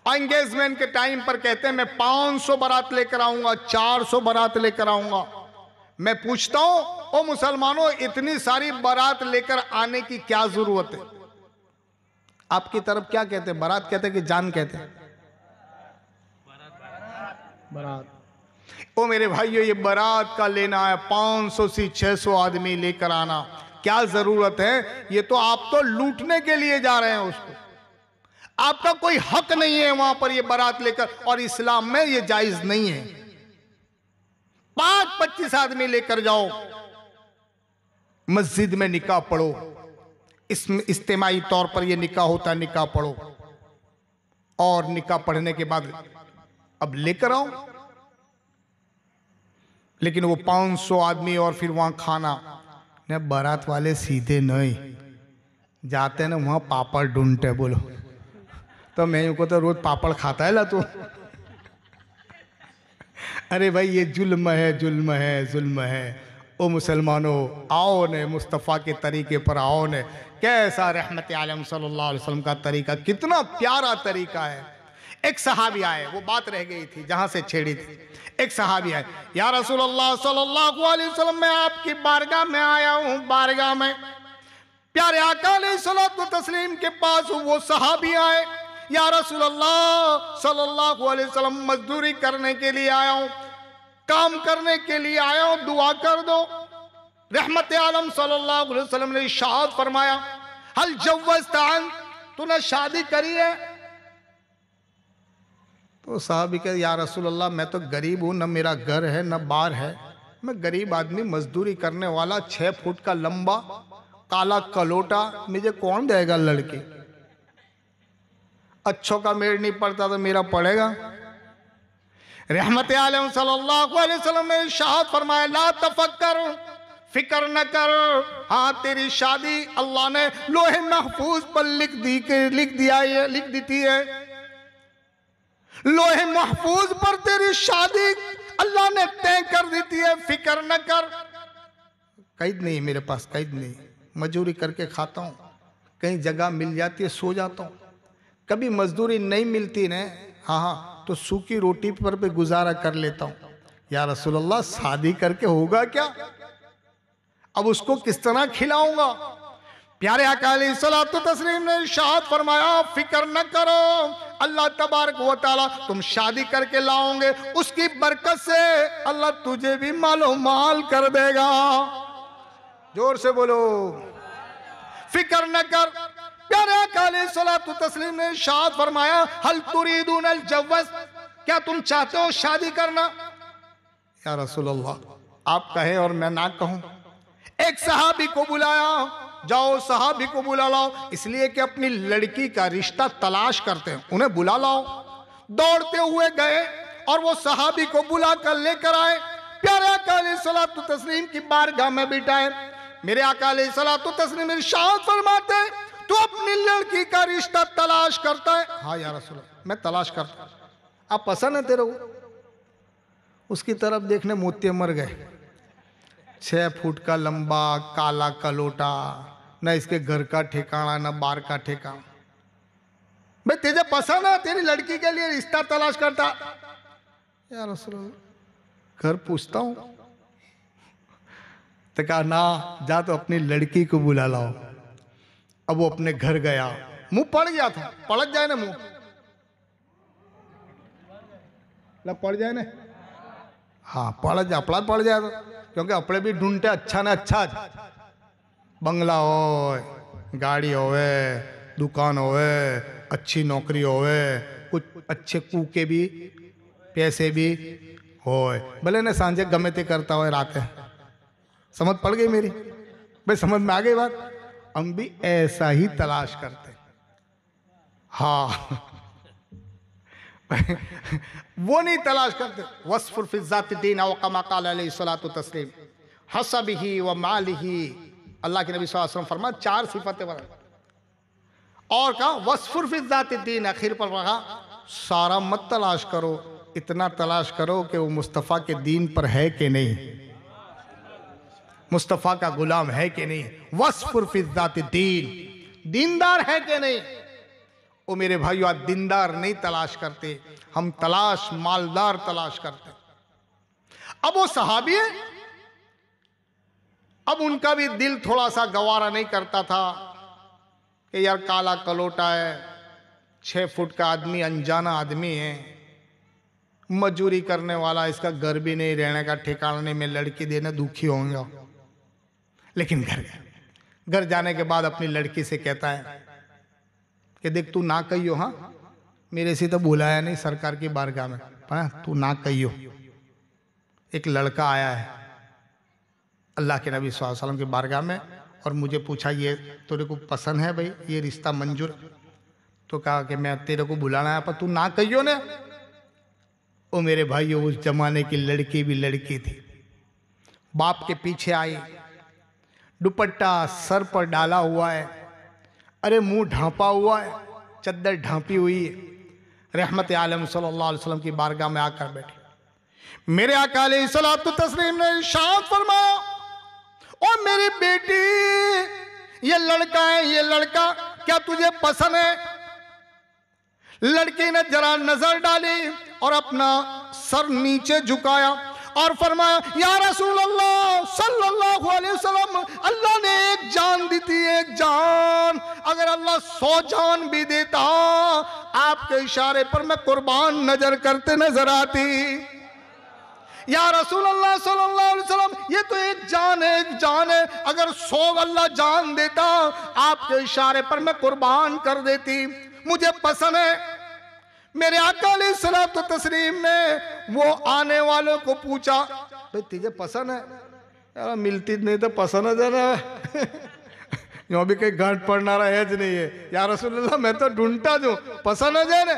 एंगेजमेंट के टाइम पर कहते हैं मैं 500 बारात लेकर आऊंगा, 400 बारात लेकर आऊंगा। मैं पूछता हूं, ओ मुसलमानों, इतनी सारी बारात लेकर आने की क्या जरूरत है? आपकी तरफ क्या कहते हैं? बारात कहते हैं कि जान कहते हैं? बारात। ओ मेरे भाइयों, ये बारात का लेना है, 500 से 600 आदमी लेकर आना, क्या जरूरत है? ये तो आप तो लूटने के लिए जा रहे हैं उसको, आपका कोई हक नहीं है वहां पर ये बारात लेकर, और इस्लाम में ये जायज नहीं है। 5-25 आदमी लेकर जाओ, मस्जिद में निकाह पढ़ो, इसमें इज्तिमाई तौर पर ये निकाह होता है, निकाह पढ़ो, और निकाह पढ़ने के बाद अब लेकर आओ। लेकिन वो 500 आदमी और फिर वहां खाना न, बारात वाले सीधे नहीं जाते ना, वहां पापड़ ढूंढते। बोलो तो मैं को तो रोज पापड़ खाता है ला तू। अरे भाई ये जुल्म है, जुल्म है, जुल्म है। ओ मुसलमानों, आओ ने मुस्तफ़ा के तरीके पर आओ ने। कैसा रहमत आलम सल्लल्लाहु अलैहि वसल्लम का तरीका, कितना प्यारा तरीका है। एक सहाबी आए, वो बात रह गई थी जहां से छेड़ी थी। एक सहाबी आए, या रसूलल्लाह सल्लल्लाहु अलैहि वसल्लम, मैं आपकी बारगाह में आया हूं, बारगाह में। प्यारे आका अलैहिस्सलातु तस्लीम के पास वो सहाबी आए, या रसूलल्लाह सल्लल्लाहु अलैहि वसल्लम, मजदूरी करने के लिए आया हूं, काम करने के लिए आया हूं, दुआ कर दो। रहमत आलम सल्लल्लाहु अलैहि वसल्लम ने इरशाद फरमाया, हल जव्वज़ता, तूने शादी करी है? तो साहबी कहे, या रसूलल्लाह, मैं तो गरीब हूं, न मेरा घर है न बार है, मैं गरीब आदमी, मजदूरी करने वाला, 6 फुट का लंबा, काला कलोटा, मुझे कौन देगा लड़की? अच्छों का मेड़ नहीं पड़ता तो मेरा पड़ेगा। रहमत आलम सल्लल्लाहु अलैहि वसल्लम ने इरशाद फरमाया, ला तफक्कर, फिक्र न कर, हाँ तेरी शादी अल्लाह ने लोहे महफूज पर लिख दी है। लोहे महफूज पर तेरी शादी अल्लाह ने तय कर दी है, फिक्र न कर। कैद नहीं मेरे पास, कैद नहीं, मजदूरी करके खाता हूँ, कहीं जगह मिल जाती है सो जाता हूँ। कभी मजदूरी नहीं मिलती न, हाँ, तो सूखी रोटी पर भी गुजारा कर लेता हूँ। या रसूलल्लाह, शादी करके होगा क्या? अब उसको किस तरह खिलाऊंगा? प्यारे आका अलैहिस्सलातु तस्लीम ने इरशाद फरमाया, फिक्र न करो, अल्लाह तबारक व तआला तुम शादी करके लाओगे, उसकी बरकत से अल्लाह तुझे भी मालो माल कर देगा। जोर से बोलो, फिक्र न कर। प्यारे आका अलैहिस्सलातु तस्लीम ने इरशाद फरमाया, हल तुरीदून अल जव्वज़, क्या तुम चाहते हो शादी करना? या रसूलल्लाह, आप कहें और मैं ना कहूं। एक सहाबी को बुलाया, जाओ सहाबी को बुला लाओ, इसलिए कि अपनी लड़की का रिश्ता तलाश करते हैं, उन्हें बुला लाओ। दौड़ते हुए गए और वो सहाबी को बुला कर लेकर आए, प्यारे आका अलैहिस्सलातु तस्लीम की बारगाह में बिठाए। मेरे आका अलैहिस्सलातु तस्लीम इरशाद फरमाते, तू अपनी लड़की का रिश्ता तलाश करता है? हाँ या रसूल, मैं तलाश करता हूं। आप पसंद है तेरे को? उसकी तरफ देखने मोतिये मर गए, 6 फुट का लंबा, काला कलोटा, न इसके घर का ठिकाना न बार का ठिकाना। भाई तुझे पसंद है, तेरी लड़की के लिए रिश्ता तलाश करता? या रसूल, घर पूछता हूं। तो कहा ना, जा तो अपनी लड़की को बुला लाओ। अब वो अपने घर गया, मुंह पड़ गया था, पलट जाए ना मुंह। ला पड़ जाए ना, हाँ पड़ जा, अपना पड़ जाए तो, क्योंकि अपने भी ढूंढते अच्छा ना अच्छा, बंगला हो, गाड़ी होवे, दुकान होवे, अच्छी नौकरी होवे, कुछ अच्छे कूके भी, पैसे भी होए, भले ना सांझे गमे ते करता हो रातें। समझ पड़ गई मेरी भाई, समझ में आ गई बात। हम भी ऐसा ही तलाश करते, हाँ वो नहीं तलाश करते। वस्फुर फी ज़ाति दीन औ कमा क़ाल अलैहिस्सलातु तस्लीम हसबिही व मालिही, अल्लाह के नबी सल्लल्लाहु अलैहि वसल्लम फरमाया 4 सिफतें बना, और कहा वस्फुर फी ज़ाति दीन, आखिर पर रहा सारा मत तलाश करो, इतना तलाश करो कि वो मुस्तफ़ा के दीन पर है कि नहीं, मुस्तफ़ा का गुलाम है कि नहीं। वस्फुर फी ज़ाति दीन, दीनदार है कि नहीं। ओ मेरे भाइयों, आज दीनदार नहीं तलाश करते, हम तलाश मालदार तलाश करते। अब वो सहाबी है, अब उनका भी दिल थोड़ा सा गवारा नहीं करता था कि यार काला कलोटा है, 6 फुट का आदमी, अनजाना आदमी है, मजूरी करने वाला, इसका घर भी नहीं, रहने का ठिकाना नहीं, मैं लड़की देने दुखी होऊंगा। लेकिन घर जाने के बाद अपनी लड़की से कहता है कि देख तू ना कहियो, हाँ मेरे से तो बुलाया नहीं सरकार की बारगाह में, तू ना कहियो, एक लड़का आया है अल्लाह के नबी सल्लल्लाहु अलैहि वसल्लम की बारगाह में, और मुझे पूछा ये तेरे को पसंद है भाई, ये रिश्ता मंजूर। तो कहा कि मैं तेरे को बुलाना है, पर तू ना कहियो ने। ओ मेरे भाइयों, उस जमाने की लड़की भी लड़की थी, बाप के पीछे आई, दुपट्टा सर पर डाला हुआ है, अरे मुंह ढांपा हुआ है, चद्दर ढांपी हुई है, रहमत आलम सल्लल्लाहु अलैहि वसल्लम की बारगाह में आकर बैठी। मेरे आका अलैहिस्सलातु तस्लीम ने इरशाद फरमाया, ओ मेरी बेटी, ये लड़का है, ये लड़का क्या तुझे पसंद है? लड़की ने जरा नजर डाली और अपना सर नीचे झुकाया और फरमाया, या रसूल अल्लाह सल्लल्लाहु अलैहि वसल्लम, अल्लाह ने एक जान दी थी, एक जान, अगर अल्लाह 100 जान भी देता, आपके इशारे पर मैं कुर्बान नजर करते नजर आती। या रसूल अल्लाह सल्लल्लाहु अलैहि वसल्लम, ये तो एक जान है, एक जान है, अगर 100 अल्लाह जान देता, आपके इशारे पर मैं कुर्बान कर देती, मुझे पसंद है। मेरे आका अलैहिस्सलातु तस्लीम ने वो आने वालों को पूछा, भाई तुझे पसंद है? यार मिलती नहीं तो पसंद है जरा यो भी कहीं गांठ पड़ना रहा है नहीं है, या रसूलल्लाह मैं तो ढूंढता जो पसंद है जाने।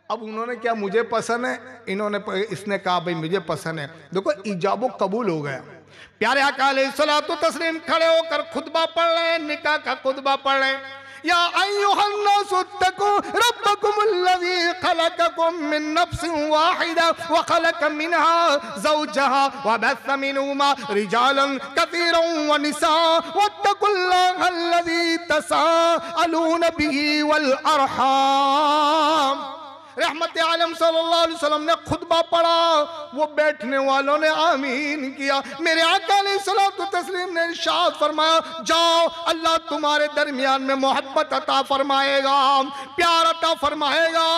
अब उन्होंने क्या मुझे पसंद है, इन्होंने इसने कहा भाई मुझे पसंद है। देखो इजाबो कबूल हो गया। प्यारे आका अलैहिस्सलातु तस्लीम खड़े होकर खुतबा पढ़ रहे हैं, निकाह का खुतबा पढ़ रहे हैं। या अय्युहन्नासु तक़ू रब्बकुमुल्लज़ी खलक़कुम मिन नफ्सिन वाहिदा व खलक़ मिनहा ज़ौजहा व बस्स मिनहुमा रिजालन कसीरन व निसा वत्तक़ुल्लाहल्लज़ी तसाअलून बिही वल अरहाम। रहमत आलम सल्लल्लाहु अलैहि वसल्लम ने खुतबा पढ़ा, वो बैठने वालों ने आमीन किया। मेरे आका अलैहिस्सलातु तस्लीम ने इरशाद फरमाया, जाओ अल्लाह तुम्हारे दरमियान में मोहब्बत अता फरमाएगा, प्यार अता फरमाएगा,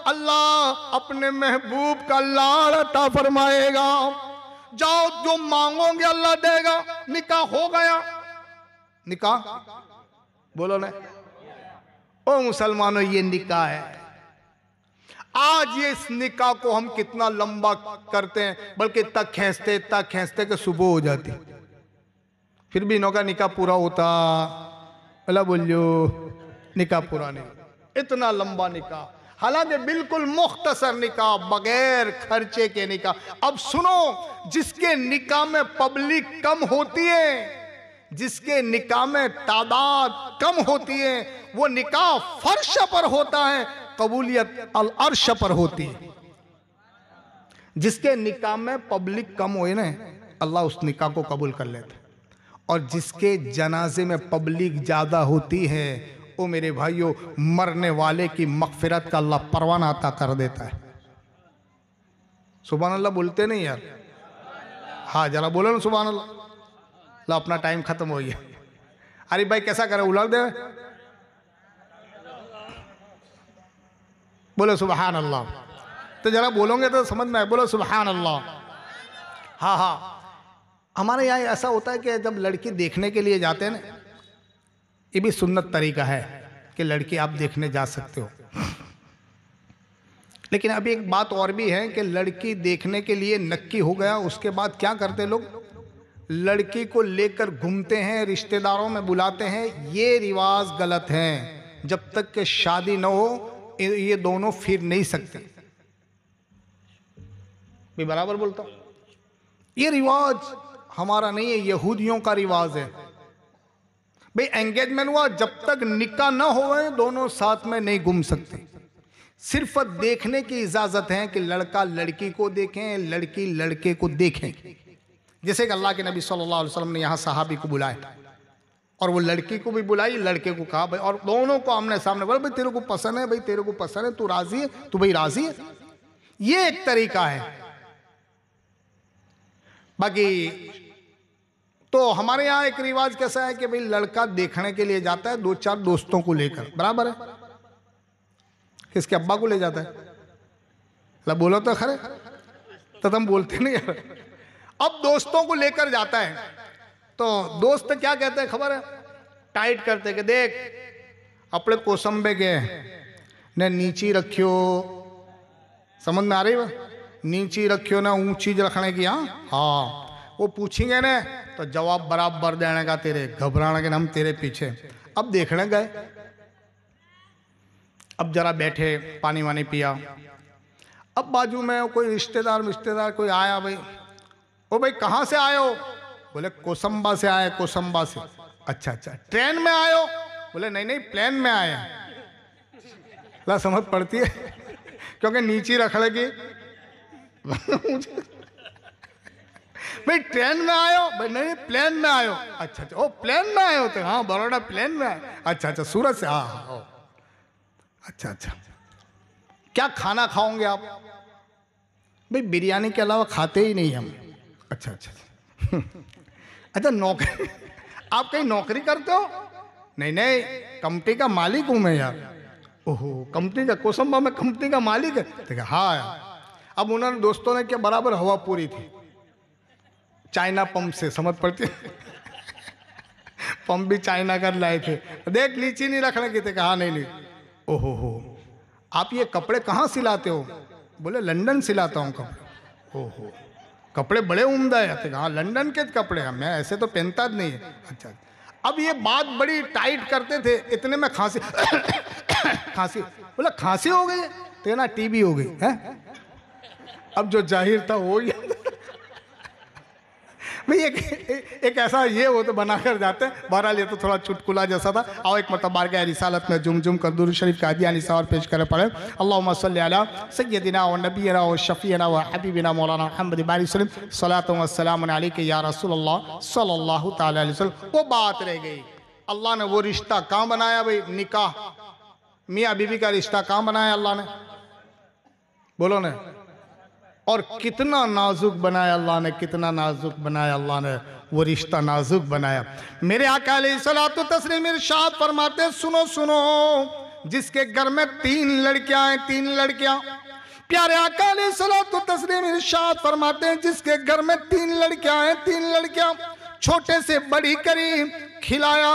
अल्लाह अपने महबूब का लाड़ अता फरमाएगा। जाओ जो मांगोगे अल्लाह देगा। निकाह हो गया। निकाह बोलो ना, ओ मुसलमानों ये निकाह है। आज ये इस निकाह को हम कितना लंबा करते हैं, बल्कि तक खींचते कि सुबह हो जाती, फिर भी इनका निकाह पूरा होता। अल्लाह बोलियो निकाह पूरा नहीं, इतना लंबा निकाह, हालांकि बिल्कुल मुख्तसर निकाह, बगैर खर्चे के निकाह। अब सुनो, जिसके निकाह में पब्लिक कम होती है, जिसके निकाह में तादाद कम होती है, वो निकाह फर्श पर होता है, कबूलियत अल अर्श पर होती है। जिसके निकाह में पब्लिक कम होए ना, अल्लाह उस निकाह को कबूल कर लेता है। और जिसके जनाजे में पब्लिक ज्यादा होती है, ओ मेरे भाइयों, मरने वाले की मगफिरत का अल्लाह परवाना अता कर देता है। सुभान अल्लाह बोलते नहीं यार? हाँ जरा बोलो ना सुभान अल्लाह। ला अपना टाइम खत्म हो गया। अरे भाई कैसा करे, उलट दे, बोलो सुभान अल्लाह। तो जरा बोलोगे तो समझ में आए, बोलो सुभान अल्लाह। हाँ हाँ, हमारे यहाँ ऐसा होता है कि जब लड़की देखने के लिए जाते हैं ना, ये भी सुन्नत तरीका है कि लड़की आप देखने जा सकते हो। लेकिन अभी एक बात और भी है कि लड़की देखने के लिए नक्की हो गया, उसके बाद क्या करते लोग, लड़की को लेकर घूमते हैं, रिश्तेदारों में बुलाते हैं। ये रिवाज गलत है। जब तक कि शादी न हो ये दोनों फिर नहीं सकते। मैं बराबर बोलता हूं, ये रिवाज हमारा नहीं है, यहूदियों का रिवाज है। भाई एंगेजमेंट हुआ, जब तक निकाह ना हो दोनों साथ में नहीं घूम सकते। सिर्फ देखने की इजाजत है कि लड़का लड़की को देखें, लड़की लड़के को देखें। जैसे कि अल्लाह के नबी सल्लल्लाहु अलैहि वसल्लम ने यहाँ सहाबी को बुलाया और वो लड़की को भी बुलाई, लड़के को कहा भाई, और दोनों को आमने सामने बोला भाई तेरे को पसंद है, भाई तेरे को पसंद है, तू राजी है, तू भाई राजी है। ये एक तरीका है। बाकी तो हमारे यहाँ एक रिवाज कैसा है कि भाई लड़का देखने के लिए जाता है 2-4 दोस्तों को लेकर, बराबर है, किसके अब्बा को ले जाता है, बोलो तो खरे, तो तुम बोलते नहीं यार। अब दोस्तों को लेकर जाता है तो दोस्त क्या कहते हैं खबर है, टाइट करते कि देख अपने कोसंबे के ने नीची रखियो, समझ में आ रही है, नीची रखियो ना ऊंची रखने की। हाँ वो पूछेंगे ना तो जवाब बराबर देने का, तेरे घबराने के हम तेरे पीछे। अब देखने गए, अब जरा बैठे, पानी वानी पिया। अब बाजू में कोई रिश्तेदार कोई आया, भाई ओ भाई कहाँ से आए हो, बोले कोसंबा से आए, कोसंबा से। अच्छा अच्छा, ट्रेन में आए हो, बोले नहीं नहीं प्लेन में आए। ला समझ पड़ती है क्योंकि नीचे रख लेगी। भाई ट्रेन में आए हो, भाई नहीं प्लेन में आए हो। अच्छा अच्छा, ओ प्लेन में आए होते, हाँ बड़ौदा प्लेन में आए। अच्छा अच्छा, सूरत से, हाँ हाँ। अच्छा अच्छा, क्या खाना खाओगे आप, भाई बिरयानी के अलावा खाते ही नहीं हम। अच्छा अच्छा अच्छा, नौकरी आप कहीं नौकरी करते हो, नहीं नहीं कंपनी का मालिक हूं मैं यार। ओहो कंपनी का, कोसंबा में कंपनी का मालिक है, ठीक है हाँ यार। अब उन्होंने दोस्तों ने क्या बराबर हवा पूरी थी चाइना पंप से, समझ पड़ती है पंप भी चाइना कर लाए थे। देख लीची नहीं रखने की थे, कहा नहीं नहीं। ओहो हो, आप ये कपड़े कहाँ सिलाते हो, बोले लंदन सिलाता हूँ कपड़े। ओहो कपड़े बड़े उम्दा है, हाँ लंदन के कपड़े हैं, मैं ऐसे तो पहनता नहीं है। अच्छा, अब ये बात बड़ी टाइट करते थे, इतने में खांसी खांसी, बोला खांसी हो गई तो ना टीबी हो गई है। अब जो जाहिर था वो ही भाई एक ऐसा ये वो तो बनाकर जाते हैं। बहरहाल ये तो थोड़ा चुटकुला जैसा था। आओ एक मतलब बारगाह रिसालत में जुम कर दुरूद शरीफ का हदिया निसार पेश करे पड़े। अल्लाहुम्मा सल्ली अला सय्यदिना व नबियना व शफीना व हबीबिना मौलाना मुहम्मद बारिक वसल्लम सलातु व सलाम अलैका या रसूलल्लाह सल्लल्लाहु तआला अलैहि वसल्लम। वो बात रह गई, अल्लाह ने वो रिश्ता कहाँ बनाया भाई, निकाह मियाँ बीवी का रिश्ता कहाँ बनाया अल्लाह ने, बोलो ने। और कितना नाजुक बनाया अल्लाह ने, कितना नाजुक बनाया अल्लाह ने, वो रिश्ता नाजुक बनाया। मेरे आका अलैहिस्सलातु तस्लीम इरशाद फरमाते, सुनो सुनो जिसके घर में 3 लड़कियां हैं, 3 लड़कियां, प्यारे आका अलैहिस्सलातु तस्लीम इरशाद फरमाते हैं जिसके घर में 3 लड़कियां हैं, 3 लड़कियां, छोटे से बड़ी करी, खिलाया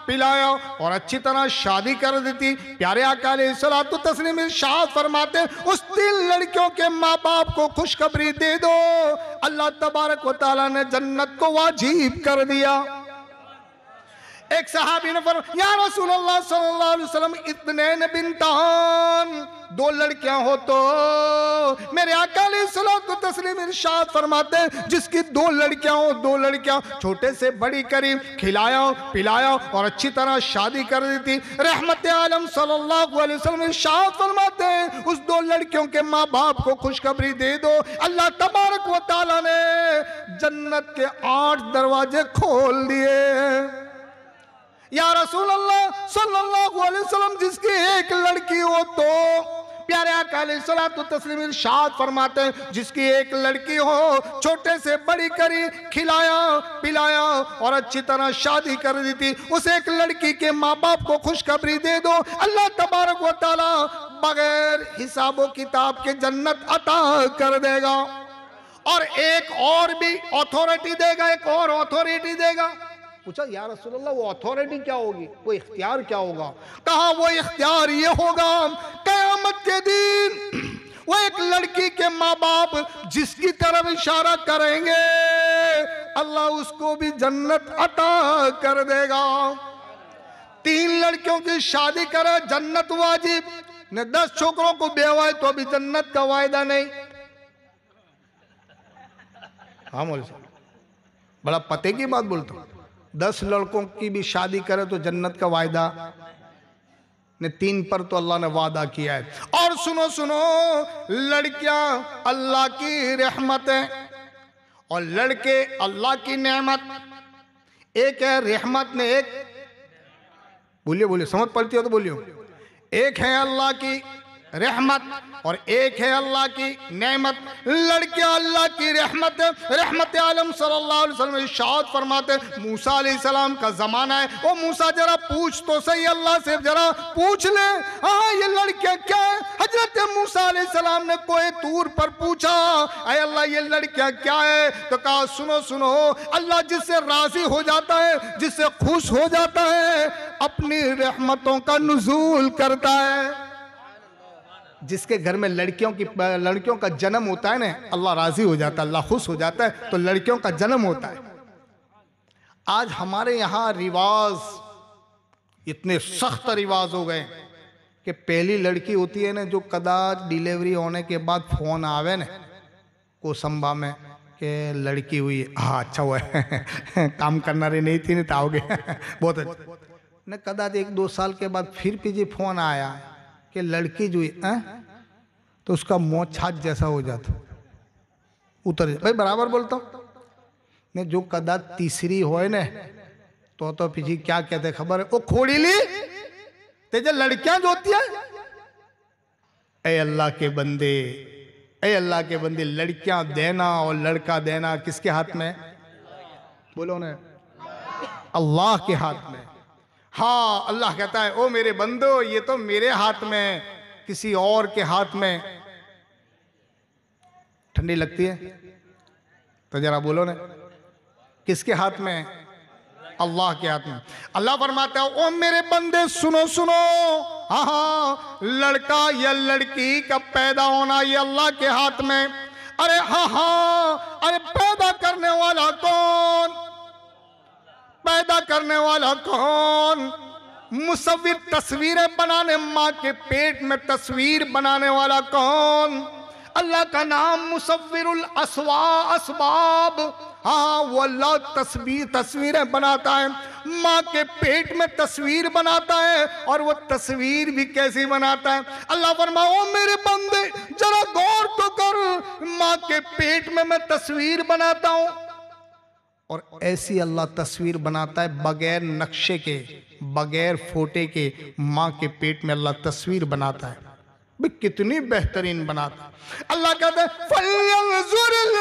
पिलाया और अच्छी तरह शादी कर देती। प्यारे आका अलैहिस्सलातु तस्लीम इरशाद फरमाते उस 3 लड़कियों के माँ बाप को खुशखबरी दे दो, अल्लाह तबारक व तआला ने जन्नत को वाजिब कर दिया। एक सहाबी ने फरमाया या रसूलल्लाह सल्लल्लाहु अलैहि वसल्लम इत्नैन बिन्तान, 2 लड़कियां हो तो। मेरे आका अलैहिस्सलातु तस्लीम इरशाद फरमाते हैं जिसकी 2 लड़कियां हो, 2 लड़कियां छोटे से बड़ी करी, खिलाया पिलाया और अच्छी तरह शादी कर दी थी। रहमत आलम सल्लल्लाहु अलैहि वसल्लम इरशाद फरमाते हैं उस 2 लड़कियों के माँ बाप को खुशखबरी दे दो, अल्लाह तबारक व तआला ने जन्नत के 8 दरवाजे खोल दिए। या रसूल अल्लाह सल्लल्लाहु अलैहि वसल्लम जिसकी 1 लड़की हो तो, प्यारे आका अलैहिस्सलातु तस्लीम इरशाद फरमाते हैं, जिसकी एक लड़की हो, छोटे से बड़ी करी, खिलाया पिलाया और अच्छी तरह शादी कर दी थी, उस एक लड़की के माँ बाप को खुशखबरी दे दो, अल्लाह तबारक व तआला बगैर हिसाबो किताब के जन्नत अता कर देगा। और एक और भी अथॉरिटी देगा, एक और अथॉरिटी देगा। पूछा या रसूलल्लाह वो अथॉरिटी क्या होगी, वो इख्तियार क्या होगा? कहा वो इख्तियार ये होगा, क़यामत के दिन वो एक लड़की के माँ बाप जिसकी तरफ इशारा करेंगे, अल्लाह उसको भी जन्नत अता कर देगा। 3 लड़कियों की शादी करे जन्नत वाजिब, ने 10 छोकरों को ब्याह है तो अभी जन्नत का वायदा नहीं। हाँ मौलवी साहब, बड़ा पते की बात बोलता हूँ। 10 लड़कों की भी शादी करे तो जन्नत का वायदा ने, 3 पर तो अल्लाह ने वादा किया है। और सुनो सुनो, लड़कियां अल्लाह की रहमत है और लड़के अल्लाह की नेमत। एक है रहमत ने, एक बोलिए बोलिए, समझ पड़ती हो तो बोलियो। एक है अल्लाह की रहमत और एक है अल्लाह की नेमत। लड़कियां अल्लाह की रहमत है। रहमत आलम सल्लल्लाहु अलैहि वसल्लम इरशाद फरमाते, मूसा अलैहिस्सलाम का जमाना है, ओ मूसा जरा पूछ तो सही, अल्लाह से जरा पूछ ले, हाँ ये लड़कियां क्या है? हजरत मूसा अलैहिस्सलाम ने कोई तूर पर पूछा, अय अल्लाह ये लड़कियां क्या है? तो कहा सुनो सुनो, अल्लाह जिससे राजी हो जाता है, जिससे खुश हो जाता है, अपनी रहमतों का नुज़ूल करता है। जिसके घर में लड़कियों का जन्म होता है ना, अल्लाह राजी हो जाता है, अल्लाह खुश हो जाता है, तो लड़कियों का जन्म होता है। आज हमारे यहाँ रिवाज इतने सख्त रिवाज हो गए कि पहली लड़की होती है ना, जो कदाच डिलीवरी होने के बाद फोन आवे ना कोसंबा में कि लड़की हुई, हाँ अच्छा हुआ है काम करना रही नहीं थी, नहीं तो आओगे बहुत अच्छा न। कदाच 1-2 साल के बाद फिर पीछे फोन आया कि लड़की जो है, तो उसका मुँह छाछ जैसा हो जाता, उतर भाई बराबर बोलता हूँ ने। जो कदाच तीसरी होए ने तो पीछे क्या कहते खबर है, वो खोड़ी ली तेज लड़कियां जो होती है। ए अल्लाह के बंदे, ए अल्लाह के बंदे, लड़कियां देना और लड़का देना किसके हाथ में? बोलो ने, अल्लाह के हाथ में। हाँ अल्लाह कहता है, ओ मेरे बंदो ये तो मेरे हाथ में, किसी और के हाथ में। ठंडी लगती है तो जरा बोलो ना, किसके हाथ में? अल्लाह के हाथ में। अल्लाह फरमाता है, ओ मेरे बंदे सुनो सुनो, हाँ हाँ लड़का या लड़की का पैदा होना ये अल्लाह के हाथ में। अरे हाँ हाँ, अरे पैदा करने वाला कौन? पैदा करने वाला कौन? मुसव्विर, तस्वीरें बनाने, माँ के पेट में तस्वीर बनाने वाला कौन? अल्लाह का नाम मुसव्विरुल असबाब। हाँ वो अल्लाह तस्वीरें बनाता है, माँ के पेट में तस्वीर बनाता है। और वो तस्वीर भी कैसी बनाता है? अल्लाह फरमाओ मेरे बंदे जरा गौर तो कर, माँ के पेट में मैं तस्वीर बनाता हूँ। और ऐसी अल्लाह तस्वीर बनाता है बगैर नक्शे के, बगैर फोटे के, माँ के पेट में अल्लाह तस्वीर बनाता है। भाई कितनी बेहतरीन बनाता है। अल्लाह कहता है फल्यंजुरिल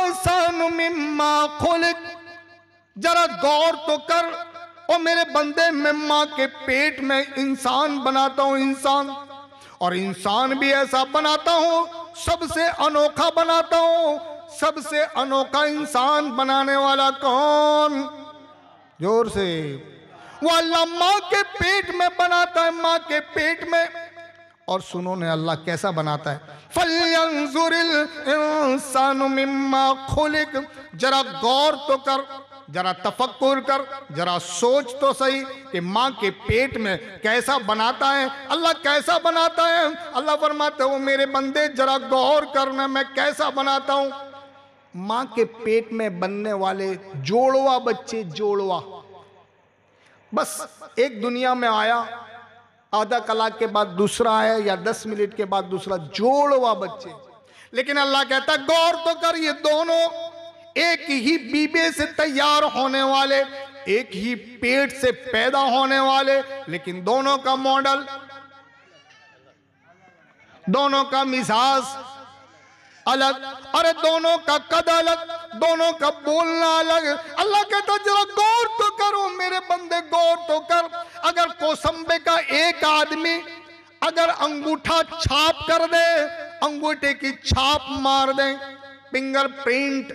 इंसानु मिम्मा खुलिक, जरा गौर तो कर और मेरे बंदे, मैं माँ के पेट में इंसान बनाता हूँ, इंसान। और इंसान भी ऐसा बनाता हूँ, सबसे अनोखा बनाता हूँ। सबसे अनोखा इंसान बनाने वाला कौन? जोर से। वो अल्लाह माँ के पेट में बनाता है, माँ के पेट में। और सुनो ने अल्लाह कैसा बनाता है, फल्यंजुरिल इंसानु मिम्मा खुलिक, जरा गौर तो कर, जरा तफक्कुर कर, जरा सोच तो सही कि माँ के पेट में कैसा बनाता है अल्लाह, कैसा बनाता है। अल्लाह फरमाते हो मेरे बंदे जरा गौर करना मैं कैसा बनाता हूँ। माँ के पेट में बनने वाले जोड़वा बच्चे, जोड़वा बस एक दुनिया में आया, आधा कलाक के बाद दूसरा आया या 10 मिनट के बाद दूसरा, जोड़वा बच्चे। लेकिन अल्लाह कहता है गौर तो कर, ये दोनों एक ही बीबे से तैयार होने वाले, एक ही पेट से पैदा होने वाले, लेकिन दोनों का मॉडल दोनों का मिजाज अलग, अरे दोनों का कद अलग, दोनों का बोलना अलग। अल्लाह कहता जरा गौर तो करो मेरे बंदे, गौर तो कर। अगर कोसंबे का एक आदमी अगर अंगूठा छाप कर दे, अंगूठे की छाप मार दे, फिंगर प्रिंट,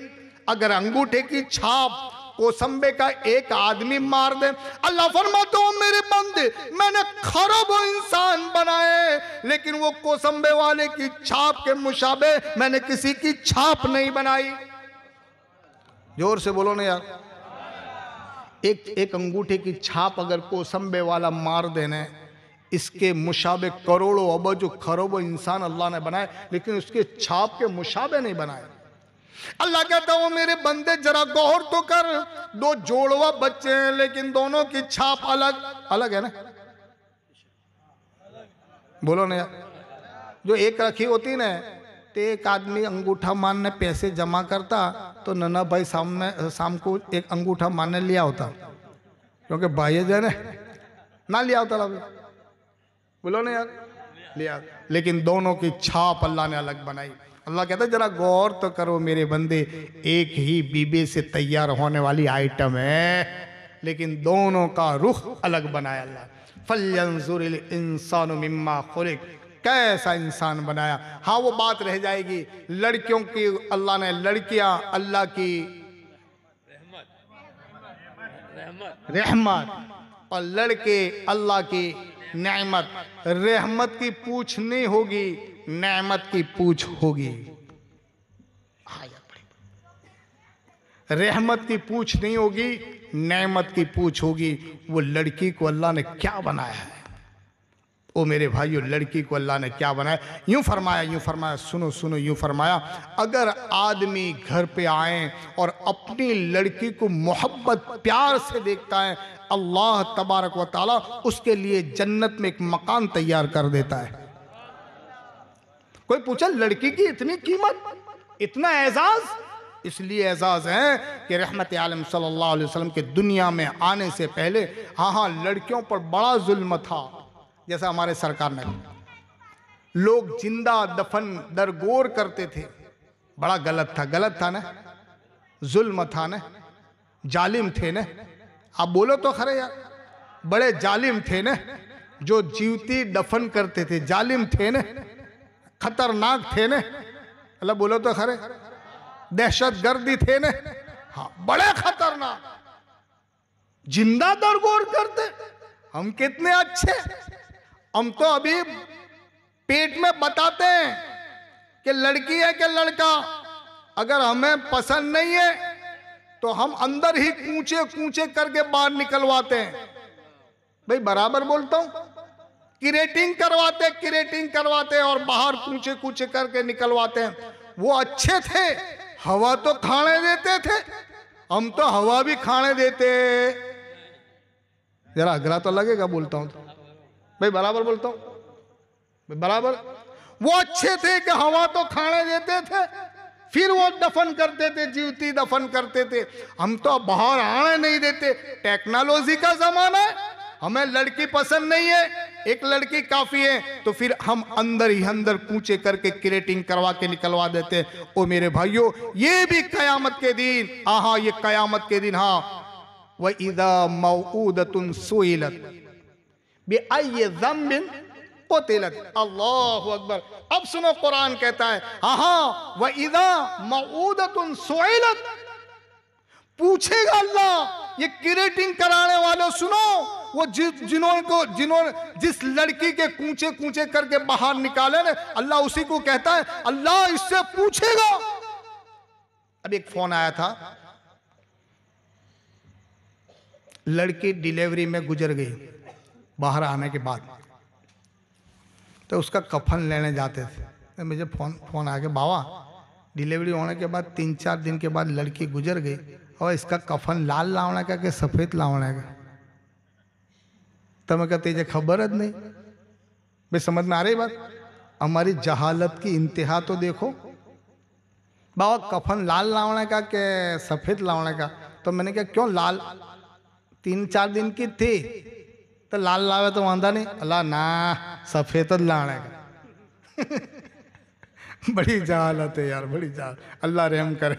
अगर अंगूठे की छाप कोसंबे का एक आदमी मार दे, अल्लाह फरमाता हूं मेरे बंदे मैंने खरबों इंसान बनाए, लेकिन वो कोसंबे वाले की छाप के मुशाबे मैंने किसी की छाप नहीं बनाई। जोर से बोलो ना यार। एक अंगूठे की छाप अगर कोसंबे वाला मार देने, इसके मुशाबे करोड़ों अबजों खरबों इंसान अल्लाह ने बनाए, लेकिन उसके छाप के मुशाबे नहीं बनाए। अल्लाह कहता हूं मेरे बंदे जरा गौर तो कर, दो जोड़वा बच्चे हैं लेकिन दोनों की छाप अलग अलग है ना। बोलो ना यार। जो एक रखी होती ना, तो एक आदमी अंगूठा मारने पैसे जमा करता तो नन्ना भाई शाम को एक अंगूठा मारने लिया होता, क्योंकि भाई जो है ना लिया होता। बोलो ना यार, लिया। लेकिन दोनों की छाप अल्लाह ने अलग बनाई। अल्लाह कहता है जरा गौर तो करो मेरे बंदे, एक ही बीबे से तैयार होने वाली आइटम है, लेकिन दोनों का रुख अलग बनाया अल्लाह। फल्यंजुरिल इंसानु मिम्मा खुलिक, कैसा इंसान बनाया। हाँ वो बात रह जाएगी, लड़कियों की अल्लाह ने, लड़कियां अल्लाह की रहमत और लड़के अल्लाह की नेमत। रहमत की पूछ नहीं होगी, नेमत की पूछ होगी। रहमत की पूछ नहीं होगी, नेमत की पूछ होगी। वो लड़की को अल्लाह ने क्या बनाया है, ओ मेरे भाइयों, लड़की को अल्लाह ने क्या बनाया। यूं फरमाया, सुनो सुनो, यूं फरमाया, अगर आदमी घर पे आए और अपनी लड़की को मोहब्बत प्यार से देखता है, अल्लाह तबारक व तआला उसके लिए जन्नत में एक मकान तैयार कर देता है। कोई पूछा लड़की की इतनी कीमत, इतना एजाज? इसलिए एजाज है कि रहमत आलम सल्लल्लाहु अलैहि वसल्लम के दुनिया में आने से पहले हाँ लड़कियों पर बड़ा जुल्म था। जैसा हमारे सरकार ने, लोग जिंदा दफन दरगोर करते थे, बड़ा गलत था ना, जुल्म था ना, जालिम थे ना। आप बोलो तो खरे यार, बड़े जालिम थे ना, जो जीवती दफन करते थे, जालिम थे ना, खतरनाक थे ना। अल्लाह बोलो तो खरे, दहशतगर्दी थे ना, हाँ बड़े खतरनाक, जिंदा दरगोर करते। हम कितने अच्छे, हम तो अभी पेट में बताते हैं कि लड़की है कि लड़का, अगर हमें पसंद नहीं है तो हम अंदर ही कूचे कूचे करके बाहर निकलवाते हैं। भाई बराबर बोलता हूं, किरेटिंग करवाते और बाहर कूचे कूचे करके निकलवाते हैं। वो अच्छे थे, हवा तो खाने देते थे, हम तो हवा भी खाने देते। जरा अगला तो लगेगा बोलता हूं तो, भाई बराबर बोलता हूं, भाई बराबर। वो अच्छे थे कि हवा तो खाने देते थे, फिर वो दफन करते थे, जीवती दफन करते थे। हम तो बाहर आने नहीं देते। टेक्नोलॉजी का जमाना है, हमें लड़की पसंद नहीं है, एक लड़की काफी है, तो फिर हम अंदर ही अंदर कूचे करके क्रेटिंग करवा के निकलवा देते। ओ मेरे भाइयों, ये भी कयामत के दिन, हाँ ये कयामत के दिन, हाँ व इदा मौऊदतुन सुइलत बिअय्यि ज़म्बिन क़ुतिलत। अल्लाहु अकबर। अब सुनो, कुरान कहता है हाँ व इदा मौऊदतुन सुइलत, पूछेगा अल्लाह ये क्रेटिंग कराने वालों, सुनो, वो जिन्होंने जिस लड़की के कूचे कूचे करके बाहर निकाले ना, अल्लाह उसी को कहता है, अल्लाह इससे पूछेगा। अब एक फोन आया था, लड़की डिलीवरी में गुजर गई बाहर आने के बाद, तो उसका कफन लेने जाते थे, तो मुझे फोन आ गया, बाबा डिलीवरी होने के बाद 3-4 दिन के बाद लड़की गुजर गई और इसका कफन लाल लावने का कि सफेद लावने का। तो मैं कहते ये खबर है नहीं। भाई समझ में आ रही बात? हमारी जहालत की इंतहा तो देखो। बाबा कफन लाल लावने का कि सफेद लावने का? तो मैंने कहा क्यों, लाल 3-4 दिन की थी तो लाल लावे तो वांदा नहीं। अल्लाह ना, सफेद लाने का। बड़ी जहालत है यार, बड़ी जहालत, अल्लाह रहम करे।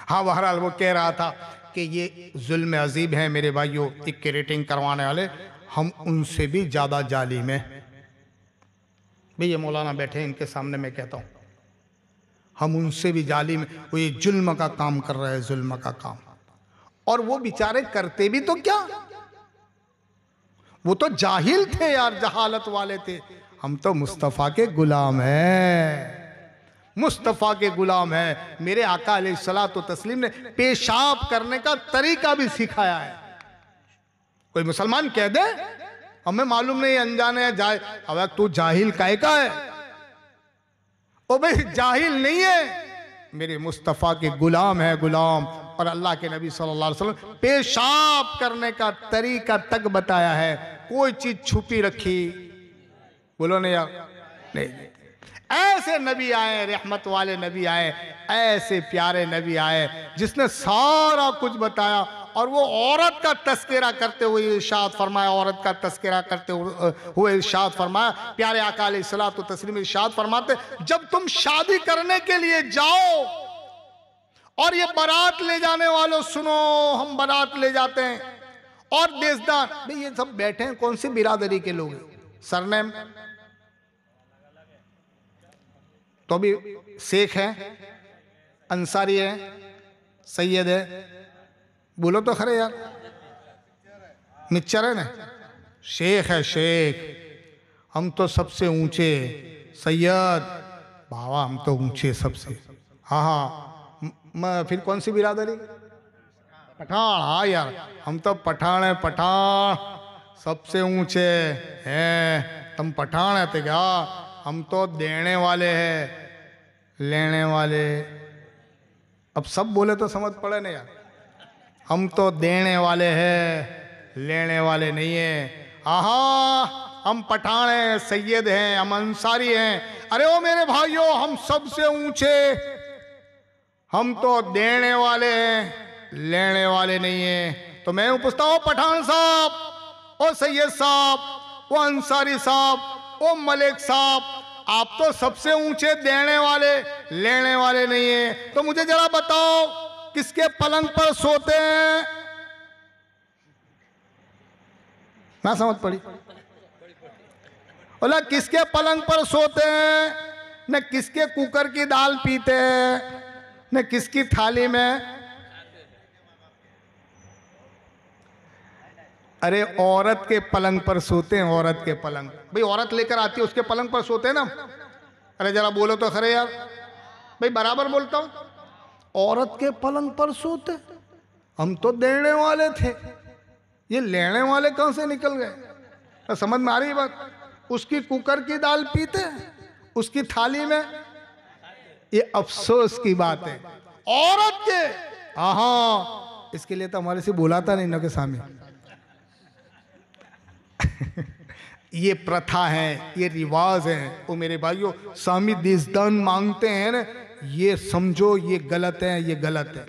हाँ बहरहाल वो कह रहा था कि ये जुल्म अजीब है मेरे भाइयों, इक्के रेटिंग करवाने वाले, हम उनसे भी ज़्यादा जालिम हैं। भाई ये मौलाना बैठे हैं इनके सामने मैं कहता हूँ, हम उनसे भी जालिम हैं। वो ये जुल्म का काम कर रहे हैं, जुल्म का काम। और वो बेचारे करते भी तो क्या, वो तो जाहिल थे यार, जहालत वाले थे। हम तो मुस्तफ़ा के गुलाम हैं, मुस्तफ़ा के गुलाम है। मेरे आका अलैहिस्सलातो तस्लीम ने पेशाब करने का तरीका भी सिखाया है। कोई मुसलमान कह दे हमें मालूम नहीं, अनजाने है, जाए, अब तू जाहिल काहे का है? ओ भाई जाहिल नहीं है, मेरे मुस्तफ़ा के गुलाम है, गुलाम। और अल्लाह के नबी सल्लल्लाहु अलैहि वसल्लम पेशाब करने का तरीका तक बताया है, कोई चीज छुपी रखी, बोलो नहीं यार, नहीं। ऐसे नबी आए, रहमत वाले नबी आए, ऐसे प्यारे नबी आए जिसने सारा कुछ बताया। और वो औरत का तस्करा करते हुए इरशाद फरमाया, औरत का तस्करा करते हुए इरशाद फरमाया, प्यारे आका अलैहिस्सलातु तस्लीम इरशाद फरमाते, जब तुम शादी करने के लिए जाओ और ये बारात ले जाने वालों सुनो, हम बारात ले जाते हैं और देशदार, भाई ये सब बैठे हैं कौन सी बिरादरी के लोग, सरनेम तो भी शेख है, अंसारी है, सैयद है, बोलो तो खरे यार, मिक्सचर है ना, शेख है शेख। हम तो सबसे ऊंचे सैयद, बाबा हम तो ऊंचे सबसे। हाँ हाँ, मैं फिर कौन सी बिरादरी, पठान। हाँ यार हम तो पठान है, पठान सबसे ऊंचे हैं। तुम पठान है तो क्या, हम तो देने वाले हैं, लेने वाले। अब सब बोले तो समझ पड़े ना यार, हम तो देने वाले हैं, लेने वाले नहीं है। आहा हम पठान हैं, सैयद हैं, हम अंसारी हैं। अरे ओ मेरे भाइयों, हम सबसे ऊंचे, हम तो देने वाले हैं, लेने वाले नहीं है। तो मैं पूछता हूँ पठान साहब, ओ सैयद साहब, वो अंसारी साहब, ओ मलिक साहब, आप तो सबसे ऊंचे देने वाले, लेने वाले नहीं है। तो मुझे जरा बताओ किसके पलंग पर सोते हैं? ना समझ पड़ी? बोला किसके पलंग पर सोते हैं, न किसके कुकर की दाल पीते हैं, न किसकी थाली में। अरे औरत के पलंग पर सोते हैं, औरत के पलंग, भाई औरत लेकर आती है उसके पलंग पर सोते हैं ना। अरे जरा बोलो तो खरे यार, भाई बराबर बोलता हूं, औरत के पलंग पर सोते। हम तो देने वाले थे, ये लेने वाले कहां से निकल गए? तो समझ में आ रही बात? उसकी कुकर की दाल पीते हैं, उसकी थाली में। ये अफसोस की बात है औरत के। हाँ इसके लिए तो हमारे से बुलाता नहीं, इनों के सामने। ये प्रथा है, ये रिवाज है। वो मेरे भाइयों, स्वामी देशदान मांगते हैं ना, ये समझो ये गलत है, ये गलत है।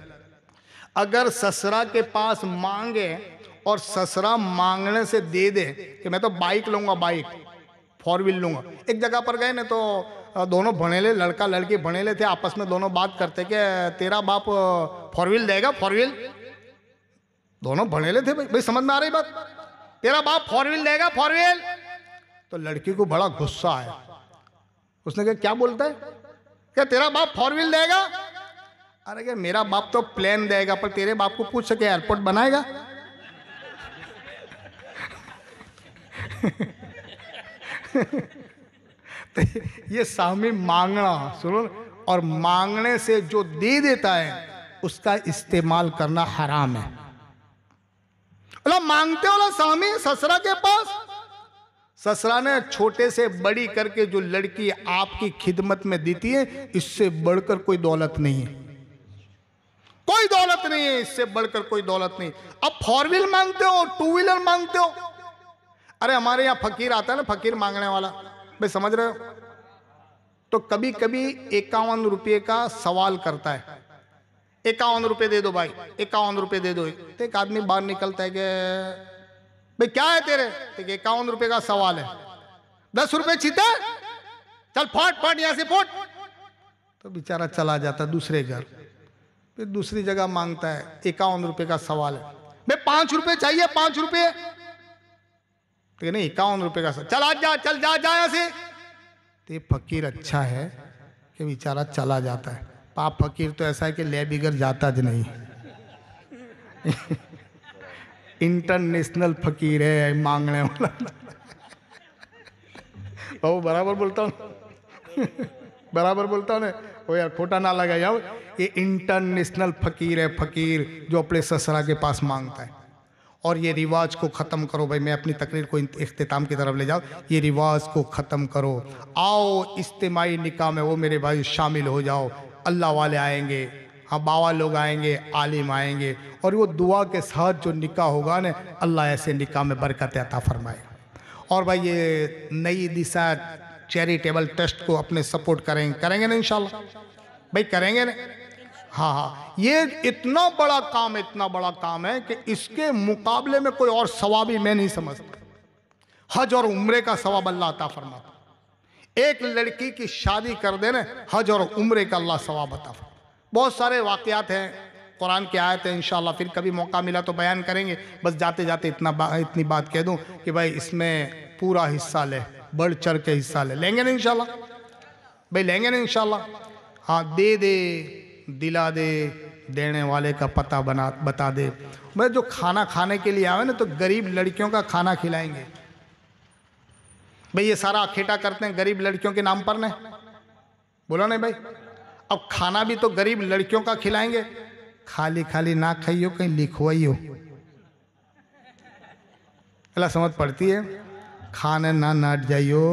अगर ससुरा के पास मांगे और ससुरा मांगने से दे दे कि मैं तो बाइक लूंगा, बाइक 4 व्हील लूंगा। एक जगह पर गए ना तो दोनों भणेले, लड़का लड़की भणेले थे, आपस में दोनों बात करते कि तेरा बाप 4 व्हील देगा, 4 व्हील। दोनों भणेले थे भाई, समझ में आ रही बात? तेरा बाप 4 व्हील देगा, 4 व्हील। तो लड़की को बड़ा गुस्सा आया, उसने कहा क्या बोलता है, क्या तेरा बाप 4 व्हील देगा? अरे क्या मेरा बाप तो प्लेन देगा, पर तेरे बाप को पूछ सके एयरपोर्ट बनाएगा? तो ये सामी मांगना, सुनो, और मांगने से जो दे देता है उसका इस्तेमाल करना हराम है। बोला मांगते हो ना सामी ससुरा के पास, ससुरा ने छोटे से बड़ी करके जो लड़की आपकी खिदमत में देती है, इससे बढ़कर कोई दौलत नहीं है, कोई दौलत नहीं है, इससे बढ़कर कोई दौलत नहीं। अब 4 व्हील मांगते हो, 2 व्हीलर मांगते हो। अरे हमारे यहाँ फकीर आता है ना, फकीर मांगने वाला, भाई समझ रहे हो? तो कभी कभी 51 रुपये का सवाल करता है, 51 रुपये दे दो भाई, 51 रुपये दे दो। तो एक आदमी बाहर निकलता है कि भाई क्या है तेरे? तो 51 रुपये का सवाल है, 10 रुपये चीते, चल फट फट यहां से फट। तो बेचारा चला जाता दूसरे घर, फिर दूसरी जगह मांगता है, 51 रुपए का सवाल है, भाई 5 रुपए चाहिए, 5 रुपए। तो नहीं 51 रुपए का सवाल, चल आज जा, चल जा जा यहां से। तो ये फकीर अच्छा है कि बेचारा चला जाता है। पाप फकीर तो ऐसा है कि ले बिगड़ जाता ज नहीं। इंटरनेशनल फकीर है मांगने वाला। बाबू बराबर बोलता हूँ, बराबर बोलता हूँ ना, वो यार खोटा ना लगा यार। ये इंटरनेशनल फकीर है, फकीर जो अपने ससुरा के पास मांगता है। और ये रिवाज को ख़त्म करो भाई, मैं अपनी तकरीर को इख्तिताम की तरफ ले जाऊँ। ये रिवाज को ख़त्म करो, आओ इज्तिमाई निकाह में वो मेरे भाई शामिल हो जाओ। अल्लाह वाले आएंगे, हाँ बाबा लोग आएंगे, आलिम आएंगे, और वो दुआ के साथ जो निकाह होगा ना, अल्लाह ऐसे निकाह में बरकत अता फरमाए। और भाई ये नई दिशा चैरिटेबल ट्रस्ट को अपने सपोर्ट करेंगे ना इंशाल्लाह भाई, करेंगे ना। हाँ हाँ, ये इतना बड़ा काम है, इतना बड़ा काम है कि इसके मुकाबले में कोई और सवाब ही मैं नहीं समझता। हज और उम्रे का सवाब अल्लाह अता फरमाता। एक लड़की की शादी कर देना, हज और उम्रे का अल्लाह सवाब अता फरमाता। बहुत सारे वाक़यात हैं, कुरान की आयत है, इंशाल्लाह फिर कभी मौका मिला तो बयान करेंगे। बस जाते जाते इतनी बात कह दूं कि भाई इसमें पूरा हिस्सा ले, बढ़ चढ़ के हिस्सा लेंगे ना इंशाल्लाह भाई, लेंगे ना इंशाल्लाह। हाँ, दे दे, दिला दे, देने वाले का पता बता दे। मैं जो खाना खाने के लिए आवे ना, तो गरीब लड़कियों का खाना खिलाएंगे भाई। ये सारा अखेटा करते हैं गरीब लड़कियों के नाम पर ना, बोला नहीं भाई। अब खाना भी तो गरीब लड़कियों का खिलाएंगे, खाली खाली ना खाइयो, कहीं लिखवाइयो। अल्लाह समझ पड़ती है, खाने ना नाट जाइयो,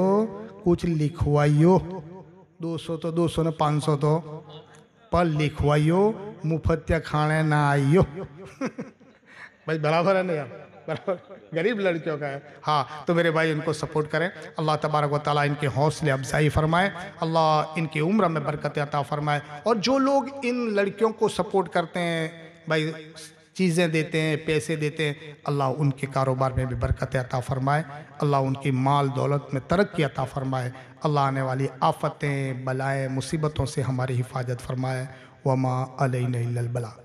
कुछ लिखवाइयो। 200 तो 200 ने 500 तो पर लिखवाइयो, मुफ्तिया खाने ना आइयो। भाई बराबर है ना यार, बराबर गरीब लड़कियों का है। हाँ, तो मेरे भाई इनको सपोर्ट करें। अल्लाह तबारक व तआला इनके हौसले अफजाई फरमाए, अल्लाह इनकी उम्र में बरकत अता फरमाए। और जो लोग इन लड़कियों को सपोर्ट करते हैं भाई, चीज़ें देते हैं, पैसे देते हैं, अल्लाह उनके कारोबार में भी बरकत अता फरमाए। अल्लाह उनकी माल दौलत में तरक्की अता फरमाए। अल्लाह आने वाली आफतें, बलाएँ, मुसीबतों से हमारी हिफाजत फरमाए। वमा अलैना इल्लल बलाग।